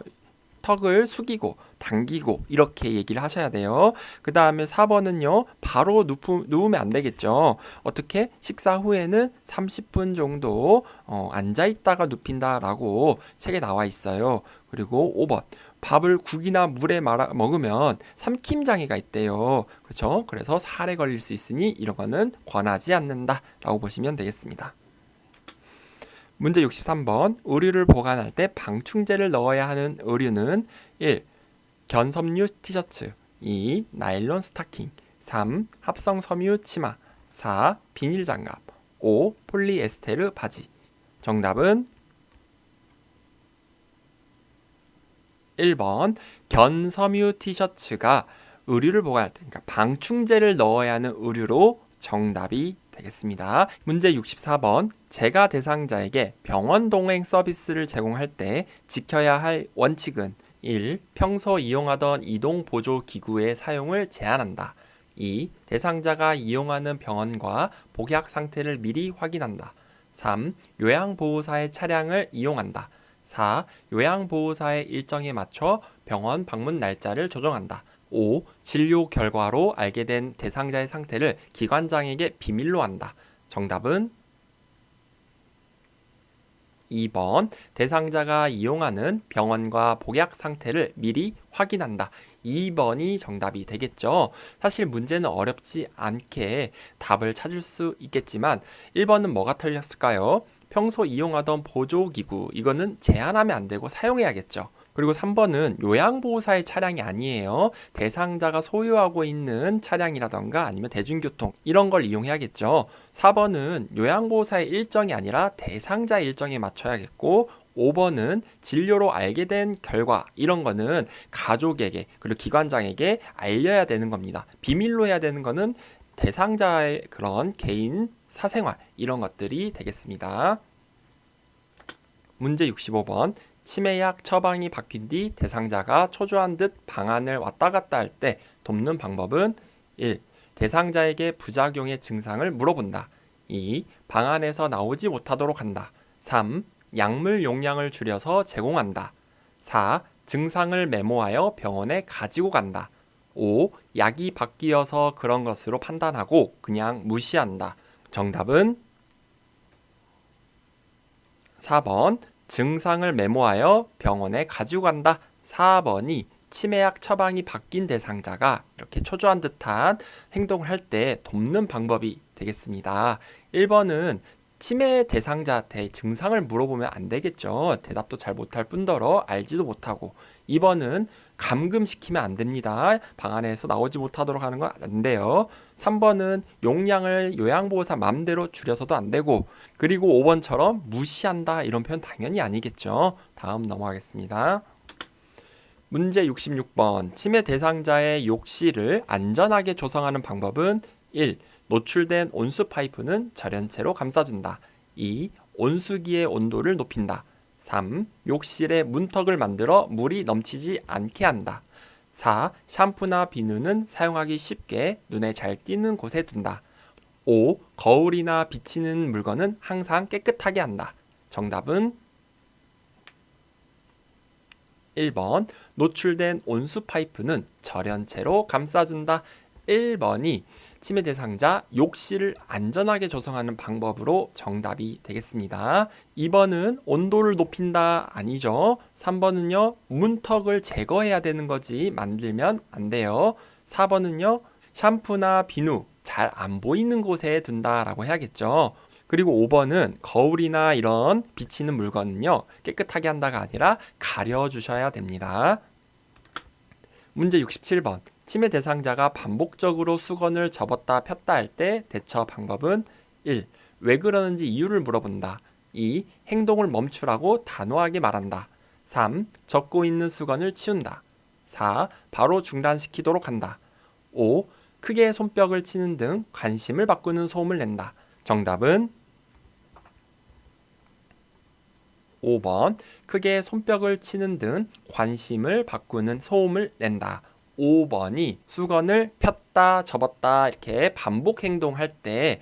턱을 숙이고 당기고 이렇게 얘기를 하셔야 돼요. 그 다음에 4번은요. 바로 누우면 안 되겠죠. 어떻게? 식사 후에는 30분 정도 앉아있다가 눕힌다라고 책에 나와 있어요. 그리고 5번. 밥을 국이나 물에 말아 먹으면 삼킴 장애가 있대요. 그렇죠? 그래서 살에 걸릴 수 있으니 이런 거는 권하지 않는다라고 보시면 되겠습니다. 문제 63번. 의류를 보관할 때 방충제를 넣어야 하는 의류는 1. 견섬유 티셔츠. 2. 나일론 스타킹. 3. 합성 섬유 치마. 4. 비닐 장갑. 5. 폴리에스테르 바지. 정답은 1번. 견섬유 티셔츠가 의류를 보관할 때, 그러니까 방충제를 넣어야 하는 의류로 정답이 되겠습니다. 문제 64번. 재가 대상자에게 병원 동행 서비스를 제공할 때 지켜야 할 원칙은 1. 평소 이용하던 이동 보조 기구의 사용을 제한한다. 2. 대상자가 이용하는 병원과 복약 상태를 미리 확인한다. 3. 요양보호사의 차량을 이용한다. 4. 요양보호사의 일정에 맞춰 병원 방문 날짜를 조정한다. 5. 진료 결과로 알게 된 대상자의 상태를 기관장에게 비밀로 한다. 정답은 2번. 대상자가 이용하는 병원과 복약 상태를 미리 확인한다. 2번이 정답이 되겠죠. 사실 문제는 어렵지 않게 답을 찾을 수 있겠지만 1번은 뭐가 틀렸을까요? 평소 이용하던 보조기구, 이거는 제한하면 안 되고 사용해야겠죠. 그리고 3번은 요양보호사의 차량이 아니에요. 대상자가 소유하고 있는 차량이라던가 아니면 대중교통 이런 걸 이용해야겠죠. 4번은 요양보호사의 일정이 아니라 대상자의 일정에 맞춰야겠고 5번은 진료로 알게 된 결과 이런 거는 가족에게 그리고 기관장에게 알려야 되는 겁니다. 비밀로 해야 되는 거는 대상자의 그런 개인 사생활 이런 것들이 되겠습니다. 문제 65번. 치매약 처방이 바뀐 뒤 대상자가 초조한 듯 방안을 왔다 갔다 할 때 돕는 방법은 1. 대상자에게 부작용의 증상을 물어본다. 2. 방안에서 나오지 못하도록 한다. 3. 약물 용량을 줄여서 제공한다. 4. 증상을 메모하여 병원에 가지고 간다. 5. 약이 바뀌어서 그런 것으로 판단하고 그냥 무시한다. 정답은 4번. 증상을 메모하여 병원에 가지고 간다. 4번이 치매약 처방이 바뀐 대상자가 이렇게 초조한 듯한 행동을 할 때 돕는 방법이 되겠습니다. 1번은 치매 대상자한테 증상을 물어보면 안 되겠죠. 대답도 잘 못할 뿐더러 알지도 못하고. 2번은 감금시키면 안 됩니다. 방 안에서 나오지 못하도록 하는 건 안 돼요. 3번은 용량을 요양보호사 맘대로 줄여서도 안 되고, 그리고 5번처럼 무시한다 이런 표현 당연히 아니겠죠. 다음 넘어가겠습니다. 문제 66번. 치매 대상자의 욕실을 안전하게 조성하는 방법은 1. 노출된 온수 파이프는 절연체로 감싸준다. 2. 온수기의 온도를 높인다. 3. 욕실에 문턱을 만들어 물이 넘치지 않게 한다. 4. 샴푸나 비누는 사용하기 쉽게 눈에 잘 띄는 곳에 둔다. 5. 거울이나 비치는 물건은 항상 깨끗하게 한다. 정답은 1번. 노출된 온수 파이프는 절연체로 감싸준다. 1번이 치매 대상자 욕실을 안전하게 조성하는 방법으로 정답이 되겠습니다. 2번은 온도를 높인다 아니죠. 3번은요, 문턱을 제거해야 되는 거지 만들면 안 돼요. 4번은요, 샴푸나 비누 잘 안 보이는 곳에 둔다라고 해야겠죠. 그리고 5번은 거울이나 이런 비치는 물건은요, 깨끗하게 한다가 아니라 가려주셔야 됩니다. 문제 67번. 치매 대상자가 반복적으로 수건을 접었다 폈다 할 때 대처 방법은 1. 왜 그러는지 이유를 물어본다. 2. 행동을 멈추라고 단호하게 말한다. 3. 접고 있는 수건을 치운다. 4. 바로 중단시키도록 한다. 5. 크게 손뼉을 치는 등 관심을 바꾸는 소음을 낸다. 정답은 5번. 크게 손뼉을 치는 등 관심을 바꾸는 소음을 낸다. 5번이 수건을 폈다 접었다 이렇게 반복 행동할 때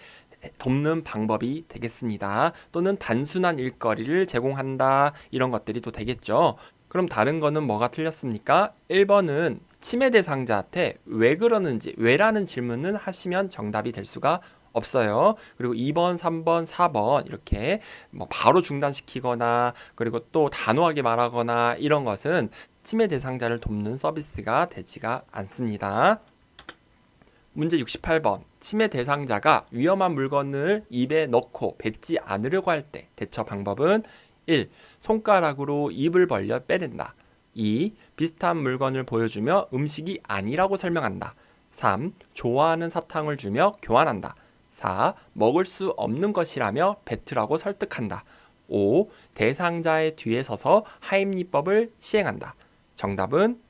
돕는 방법이 되겠습니다. 또는 단순한 일거리를 제공한다 이런 것들이 또 되겠죠. 그럼 다른 거는 뭐가 틀렸습니까? 1번은 치매 대상자한테 왜 그러는지 왜라는 질문을 하시면 정답이 될 수가 없어요. 그리고 2번, 3번, 4번 이렇게 뭐 바로 중단시키거나 그리고 또 단호하게 말하거나 이런 것은 치매 대상자를 돕는 서비스가 되지가 않습니다. 문제 68번. 치매 대상자가 위험한 물건을 입에 넣고 뱉지 않으려고 할 때 대처 방법은 1. 손가락으로 입을 벌려 빼낸다. 2. 비슷한 물건을 보여주며 음식이 아니라고 설명한다. 3. 좋아하는 사탕을 주며 교환한다. 4. 먹을 수 없는 것이라며 뱉으라고 설득한다. 5. 대상자의 뒤에 서서 하임리법을 시행한다. 정답은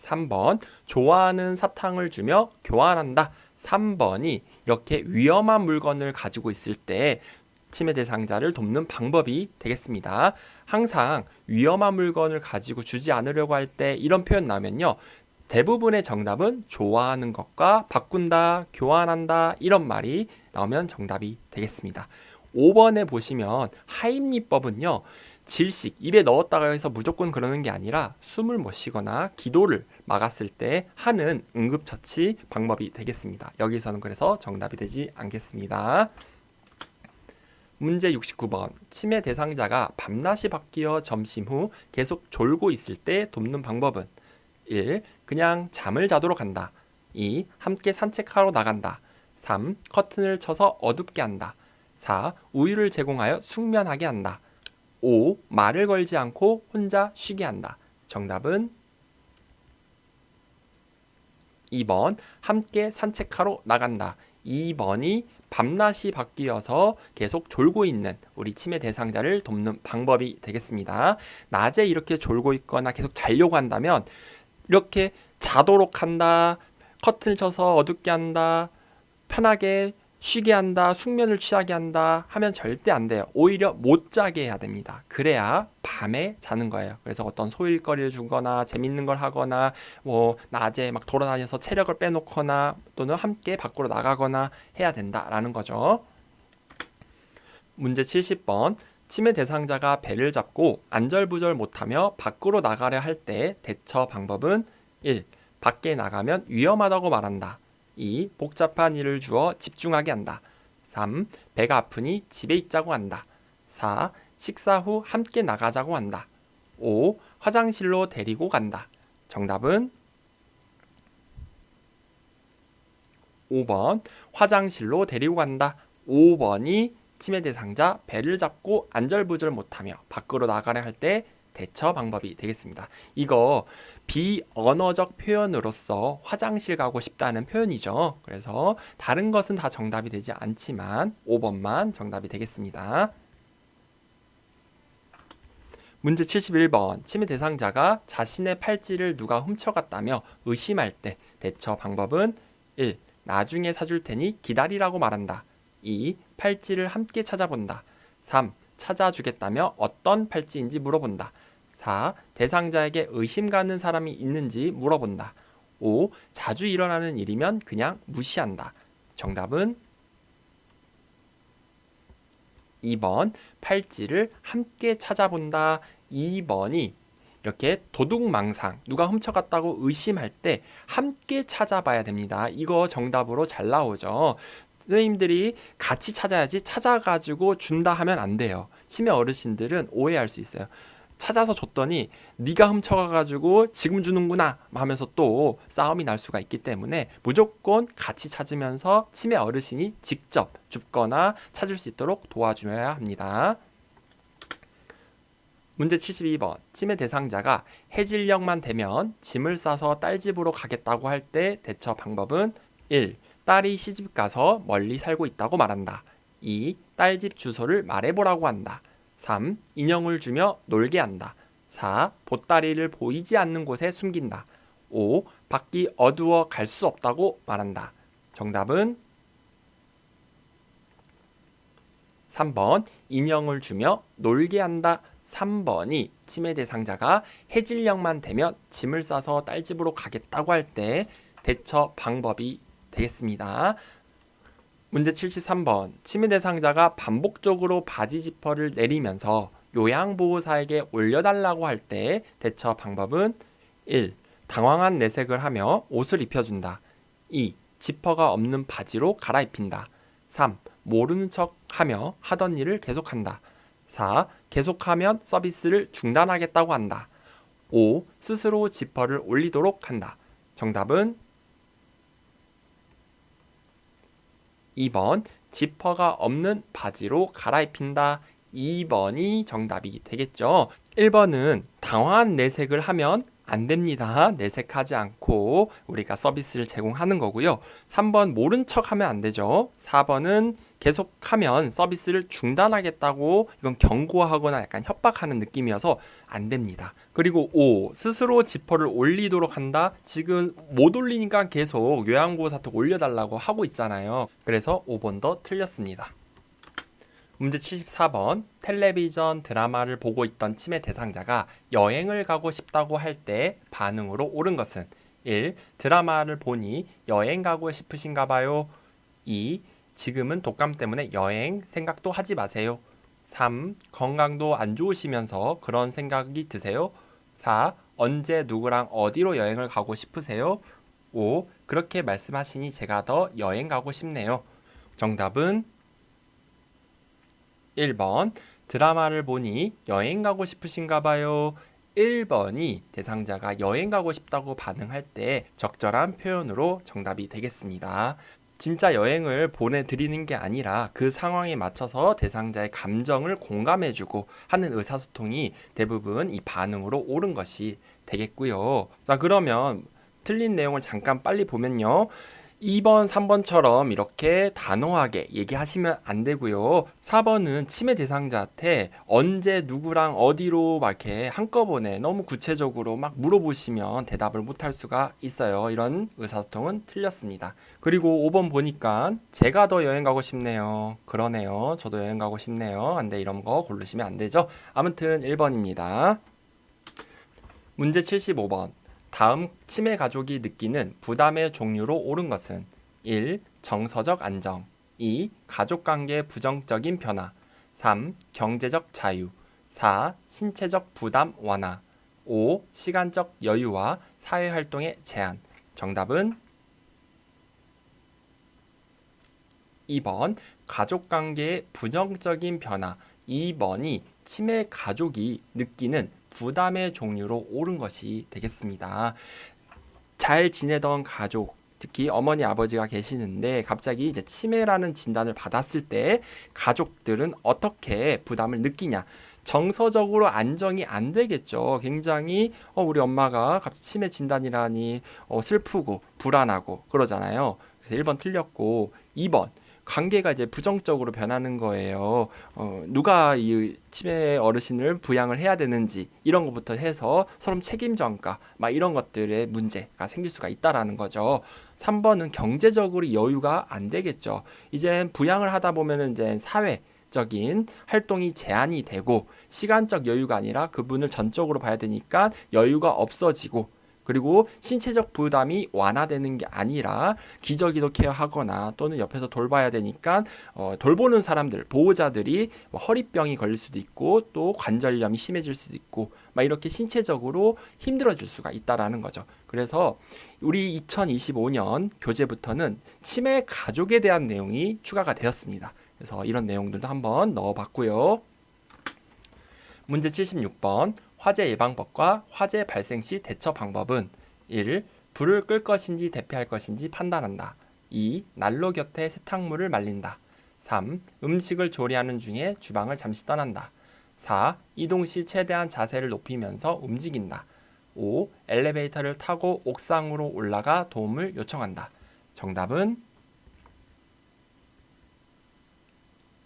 3번. 좋아하는 사탕을 주며 교환한다. 3번이 이렇게 위험한 물건을 가지고 있을 때 치매 대상자를 돕는 방법이 되겠습니다. 항상 위험한 물건을 가지고 주지 않으려고 할 때 이런 표현 나오면요, 대부분의 정답은 좋아하는 것과 바꾼다, 교환한다 이런 말이 나오면 정답이 되겠습니다. 5번에 보시면 하임리법은요, 질식, 입에 넣었다가 해서 무조건 그러는 게 아니라 숨을 못 쉬거나 기도를 막았을 때 하는 응급처치 방법이 되겠습니다. 여기서는 그래서 정답이 되지 않겠습니다. 문제 69번. 치매 대상자가 밤낮이 바뀌어 점심 후 계속 졸고 있을 때 돕는 방법은 1. 그냥 잠을 자도록 한다. 2. 함께 산책하러 나간다. 3. 커튼을 쳐서 어둡게 한다. 4. 우유를 제공하여 숙면하게 한다. 5. 말을 걸지 않고 혼자 쉬게 한다. 정답은 2번. 함께 산책하러 나간다. 2번이 밤낮이 바뀌어서 계속 졸고 있는 우리 치매 대상자를 돕는 방법이 되겠습니다. 낮에 이렇게 졸고 있거나 계속 자려고 한다면 이렇게 자도록 한다, 커튼을 쳐서 어둡게 한다, 편하게 쉬게 한다, 숙면을 취하게 한다 하면 절대 안 돼요. 오히려 못 자게 해야 됩니다. 그래야 밤에 자는 거예요. 그래서 어떤 소일거리를 주거나 재밌는 걸 하거나 뭐 낮에 막 돌아다녀서 체력을 빼놓거나 또는 함께 밖으로 나가거나 해야 된다라는 거죠. 문제 70번. 치매 대상자가 배를 잡고 안절부절 못하며 밖으로 나가려 할 때 대처 방법은 1. 밖에 나가면 위험하다고 말한다. 2. 복잡한 일을 주어 집중하게 한다. 3. 배가 아프니 집에 있자고 한다. 4. 식사 후 함께 나가자고 한다. 5. 화장실로 데리고 간다. 정답은 5번 화장실로 데리고 간다. 5번이 치매 대상자 배를 잡고 안절부절 못하며 밖으로 나가려 할 때 대처 방법이 되겠습니다. 이거 비언어적 표현으로서 화장실 가고 싶다는 표현이죠. 그래서 다른 것은 다 정답이 되지 않지만 5번만 정답이 되겠습니다. 문제 71번 치매 대상자가 자신의 팔찌를 누가 훔쳐갔다며 의심할 때 대처 방법은 1. 나중에 사줄 테니 기다리라고 말한다. 2. 팔찌를 함께 찾아본다. 3. 찾아주겠다며 어떤 팔찌인지 물어본다. 4. 대상자에게 의심 가는 사람이 있는지 물어본다. 5. 자주 일어나는 일이면 그냥 무시한다. 정답은 2번 팔찌를 함께 찾아본다. 2번이 이렇게 도둑망상, 누가 훔쳐갔다고 의심할 때 함께 찾아봐야 됩니다. 이거 정답으로 잘 나오죠. 선생님들이 같이 찾아야지 찾아가지고 준다 하면 안 돼요. 치매 어르신들은 오해할 수 있어요. 찾아서 줬더니 네가 훔쳐가가지고 지금 주는구나 하면서 또 싸움이 날 수가 있기 때문에 무조건 같이 찾으면서 치매 어르신이 직접 줍거나 찾을 수 있도록 도와줘야 합니다. 문제 72번 치매 대상자가 해질녘만 되면 짐을 싸서 딸집으로 가겠다고 할 때 대처 방법은 1. 딸이 시집 가서 멀리 살고 있다고 말한다. 2. 딸집 주소를 말해보라고 한다. 3. 인형을 주며 놀게 한다. 4. 보따리를 보이지 않는 곳에 숨긴다. 5. 밖이 어두워 갈 수 없다고 말한다. 정답은 3번 인형을 주며 놀게 한다. 3번이 치매 대상자가 해질녘만 되면 짐을 싸서 딸집으로 가겠다고 할 때 대처 방법이 되겠습니다. 문제 73번 치매 대상자가 반복적으로 바지 지퍼를 내리면서 요양보호사에게 올려달라고 할 때 대처 방법은 1. 당황한 내색을 하며 옷을 입혀준다. 2. 지퍼가 없는 바지로 갈아입힌다. 3. 모르는 척하며 하던 일을 계속한다. 4. 계속하면 서비스를 중단하겠다고 한다. 5. 스스로 지퍼를 올리도록 한다. 정답은 2번 지퍼가 없는 바지로 갈아입힌다. 2번이 정답이 되겠죠. 1번은 당황한 내색을 하면 안 됩니다. 내색하지 않고 우리가 서비스를 제공하는 거고요. 3번 모른 척하면 안 되죠. 4번은 계속하면 서비스를 중단하겠다고 이건 경고하거나 약간 협박하는 느낌이어서 안 됩니다. 그리고 5. 스스로 지퍼를 올리도록 한다. 지금 못 올리니까 계속 요양보호사한테 올려달라고 하고 있잖아요. 그래서 5번도 틀렸습니다. 문제 74번 텔레비전 드라마를 보고 있던 치매 대상자가 여행을 가고 싶다고 할 때 반응으로 옳은 것은 1. 드라마를 보니 여행 가고 싶으신가 봐요. 2. 지금은 독감 때문에 여행 생각도 하지 마세요. 3. 건강도 안 좋으시면서 그런 생각이 드세요. 4. 언제 누구랑 어디로 여행을 가고 싶으세요? 5. 그렇게 말씀하시니 제가 더 여행 가고 싶네요. 정답은 1번 드라마를 보니 여행 가고 싶으신가 봐요. 1번이 대상자가 여행 가고 싶다고 반응할 때 적절한 표현으로 정답이 되겠습니다. 진짜 여행을 보내드리는 게 아니라 그 상황에 맞춰서 대상자의 감정을 공감해주고 하는 의사소통이 대부분 이 반응으로 옳은 것이 되겠고요. 자, 그러면 틀린 내용을 잠깐 빨리 보면요. 2번, 3번처럼 이렇게 단호하게 얘기하시면 안 되고요. 4번은 치매 대상자한테 언제 누구랑 어디로 막 이렇게 한꺼번에 너무 구체적으로 막 물어보시면 대답을 못할 수가 있어요. 이런 의사소통은 틀렸습니다. 그리고 5번 보니까 제가 더 여행 가고 싶네요. 그러네요. 저도 여행 가고 싶네요. 근데 이런 거 고르시면 안 되죠. 아무튼 1번입니다. 문제 75번. 다음 치매 가족이 느끼는 부담의 종류로 옳은 것은 1. 정서적 안정 2. 가족관계 부정적인 변화 3. 경제적 자유. 4. 신체적 부담 완화. 5. 시간적 여유와 사회활동의 제한. 정답은 2번 가족관계의 부정적인 변화. 2번이 치매 가족이 느끼는 부담의 종류로 옳은 것이 되겠습니다. 잘 지내던 가족, 특히 어머니 아버지가 계시는데 갑자기 이제 치매라는 진단을 받았을 때 가족들은 어떻게 부담을 느끼냐? 정서적으로 안정이 안 되겠죠. 굉장히 우리 엄마가 갑자기 치매 진단이라니 슬프고 불안하고 그러잖아요. 그래서 1번 틀렸고 2번 관계가 이제 부정적으로 변하는 거예요. 누가 이 치매 어르신을 부양을 해야 되는지 이런 것부터 해서 서로 책임 전가 막 이런 것들의 문제가 생길 수가 있다라는 거죠. 3번은 경제적으로 여유가 안 되겠죠. 이제 부양을 하다 보면은 이제 사회적인 활동이 제한이 되고 시간적 여유가 아니라 그분을 전적으로 봐야 되니까 여유가 없어지고 그리고 신체적 부담이 완화되는 게 아니라 기저귀도 케어하거나 또는 옆에서 돌봐야 되니까 돌보는 사람들, 보호자들이 허리병이 걸릴 수도 있고 또 관절염이 심해질 수도 있고 막 이렇게 신체적으로 힘들어질 수가 있다라는 거죠. 그래서 우리 2025년 교재부터는 치매 가족에 대한 내용이 추가가 되었습니다. 그래서 이런 내용들도 한번 넣어봤고요. 문제 76번 화재 예방법과 화재 발생 시 대처 방법은 1. 불을 끌 것인지 대피할 것인지 판단한다. 2. 난로 곁에 세탁물을 말린다. 3. 음식을 조리하는 중에 주방을 잠시 떠난다. 4. 이동 시 최대한 자세를 높이면서 움직인다. 5. 엘리베이터를 타고 옥상으로 올라가 도움을 요청한다. 정답은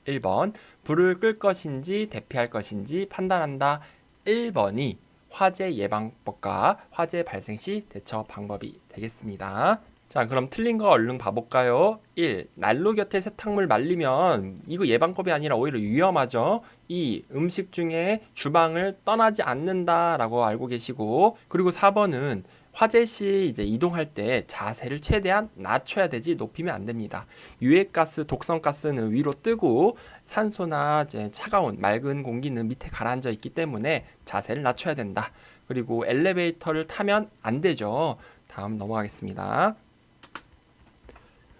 1번 불을 끌 것인지 대피할 것인지 판단한다. 1번이 화재 예방법과 화재 발생 시 대처 방법이 되겠습니다. 자, 그럼 틀린 거 얼른 봐볼까요? 1. 난로 곁에 세탁물 말리면 이거 예방법이 아니라 오히려 위험하죠. 2. 음식 중에 주방을 떠나지 않는다라고 알고 계시고 그리고 4번은 화재 시 이제 이동할 때 자세를 최대한 낮춰야 되지 높이면 안 됩니다. 유해가스, 독성가스는 위로 뜨고 산소나 이제 차가운 맑은 공기는 밑에 가라앉아 있기 때문에 자세를 낮춰야 된다. 그리고 엘리베이터를 타면 안 되죠. 다음 넘어가겠습니다.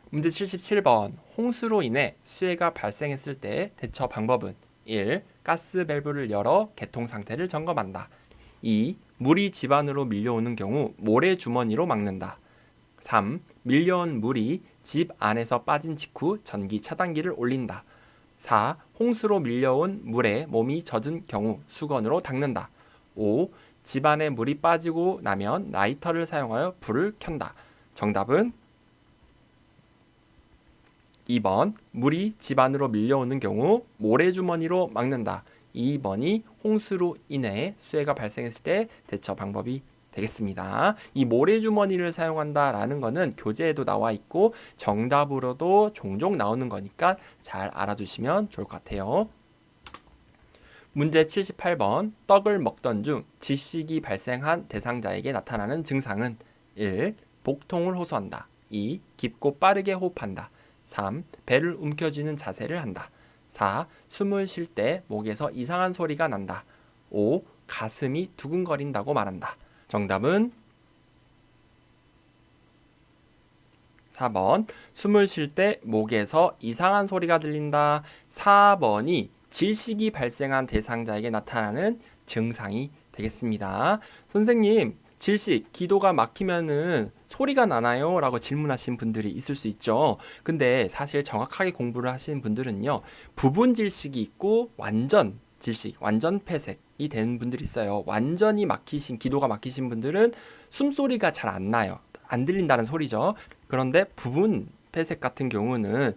문제 77번 홍수로 인해 수해가 발생했을 때 대처 방법은 1. 가스 밸브를 열어 개통 상태를 점검한다. 2. 물이 집 안으로 밀려오는 경우 모래주머니로 막는다. 3. 밀려온 물이 집 안에서 빠진 직후 전기 차단기를 올린다. 4. 홍수로 밀려온 물에 몸이 젖은 경우 수건으로 닦는다. 5. 집 안에 물이 빠지고 나면 라이터를 사용하여 불을 켠다. 정답은 2번 물이 집 안으로 밀려오는 경우 모래주머니로 막는다. 2번이 홍수로 인해 수해가 발생했을 때 대처 방법이 되겠습니다. 이 모래주머니를 사용한다라는 것은 교재에도 나와 있고 정답으로도 종종 나오는 거니까 잘 알아두시면 좋을 것 같아요. 문제 78번 떡을 먹던 중 질식이 발생한 대상자에게 나타나는 증상은 1. 복통을 호소한다. 2. 깊고 빠르게 호흡한다. 3. 배를 움켜쥐는 자세를 한다. 4. 숨을 쉴 때 목에서 이상한 소리가 난다. 5. 가슴이 두근거린다고 말한다. 정답은 4번 숨을 쉴 때 목에서 이상한 소리가 들린다. 4번이 질식이 발생한 대상자에게 나타나는 증상이 되겠습니다. 선생님, 질식, 기도가 막히면은 소리가 나나요? 라고 질문하신 분들이 있을 수 있죠. 근데 사실 정확하게 공부를 하시는 분들은요, 부분 질식이 있고 완전 질식, 완전 폐색이 되는 분들이 있어요. 완전히 막히신, 기도가 막히신 분들은 숨소리가 잘 안 나요. 안 들린다는 소리죠. 그런데 부분 폐색 같은 경우는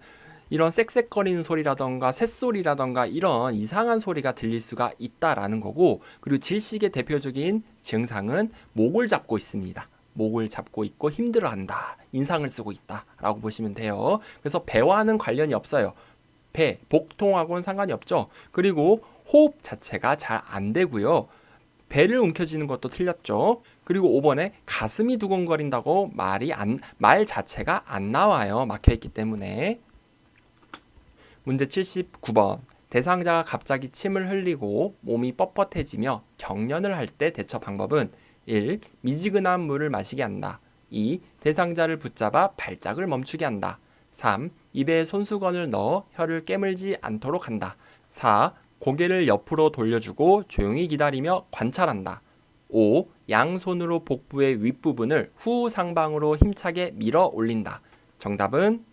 이런 쌕쌕거리는 소리라던가 쇳소리라던가 이런 이상한 소리가 들릴 수가 있다라는 거고, 그리고 질식의 대표적인 증상은 목을 잡고 있습니다. 목을 잡고 있고 힘들어한다, 인상을 쓰고 있다라고 보시면 돼요. 그래서 배와는 관련이 없어요. 배, 복통하고는 상관이 없죠. 그리고 호흡 자체가 잘 안 되고요. 배를 움켜쥐는 것도 틀렸죠. 그리고 5번에 가슴이 두근거린다고 말 자체가 안 나와요. 막혀있기 때문에. 문제 79번 대상자가 갑자기 침을 흘리고 몸이 뻣뻣해지며 경련을 할 때 대처 방법은 1. 미지근한 물을 마시게 한다. 2. 대상자를 붙잡아 발작을 멈추게 한다. 3. 입에 손수건을 넣어 혀를 깨물지 않도록 한다. 4. 고개를 옆으로 돌려주고 조용히 기다리며 관찰한다. 5. 양손으로 복부의 윗부분을 후상방으로 힘차게 밀어 올린다. 정답은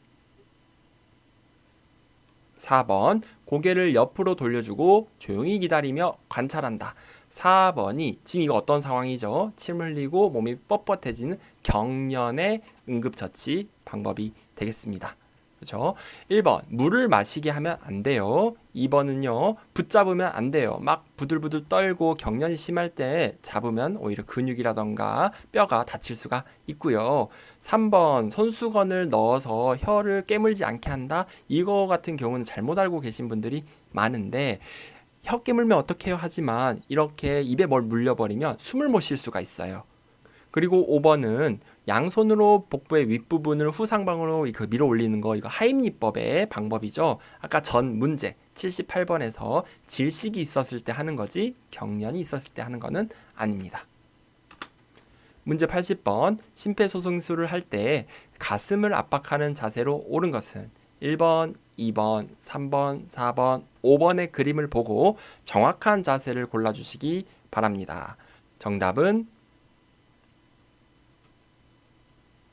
4번. 고개를 옆으로 돌려주고 조용히 기다리며 관찰한다. 4번이 지금 이거 어떤 상황이죠? 침 흘리고 몸이 뻣뻣해지는 경련의 응급처치 방법이 되겠습니다. 그렇죠? 1번 물을 마시게 하면 안 돼요. 2번은요 붙잡으면 안 돼요. 막 부들부들 떨고 경련이 심할 때 잡으면 오히려 근육이라던가 뼈가 다칠 수가 있고요. 3번 손수건을 넣어서 혀를 깨물지 않게 한다. 이거 같은 경우는 잘못 알고 계신 분들이 많은데 혀 깨물면 어떡해요 하지만 이렇게 입에 뭘 물려버리면 숨을 못 쉴 수가 있어요. 그리고 5번은 양손으로 복부의 윗부분을 후상방으로 밀어 올리는 거, 이거 하임리법의 방법이죠. 아까 전 문제 78번에서 질식이 있었을 때 하는 거지 경련이 있었을 때 하는 거는 아닙니다. 문제 80번 심폐소생술을 할 때 가슴을 압박하는 자세로 옳은 것은 1번, 2번, 3번, 4번, 5번의 그림을 보고 정확한 자세를 골라주시기 바랍니다. 정답은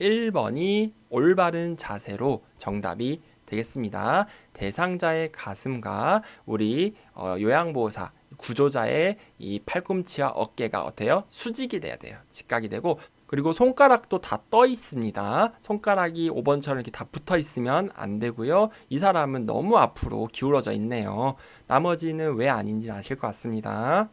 1번이 올바른 자세로 정답이 되겠습니다. 대상자의 가슴과 우리 요양보호사 구조자의 이 팔꿈치와 어깨가 어때요? 수직이 돼야 돼요. 직각이 되고 그리고 손가락도 다 떠 있습니다. 손가락이 5번처럼 이렇게 다 붙어 있으면 안 되고요. 이 사람은 너무 앞으로 기울어져 있네요. 나머지는 왜 아닌지 아실 것 같습니다.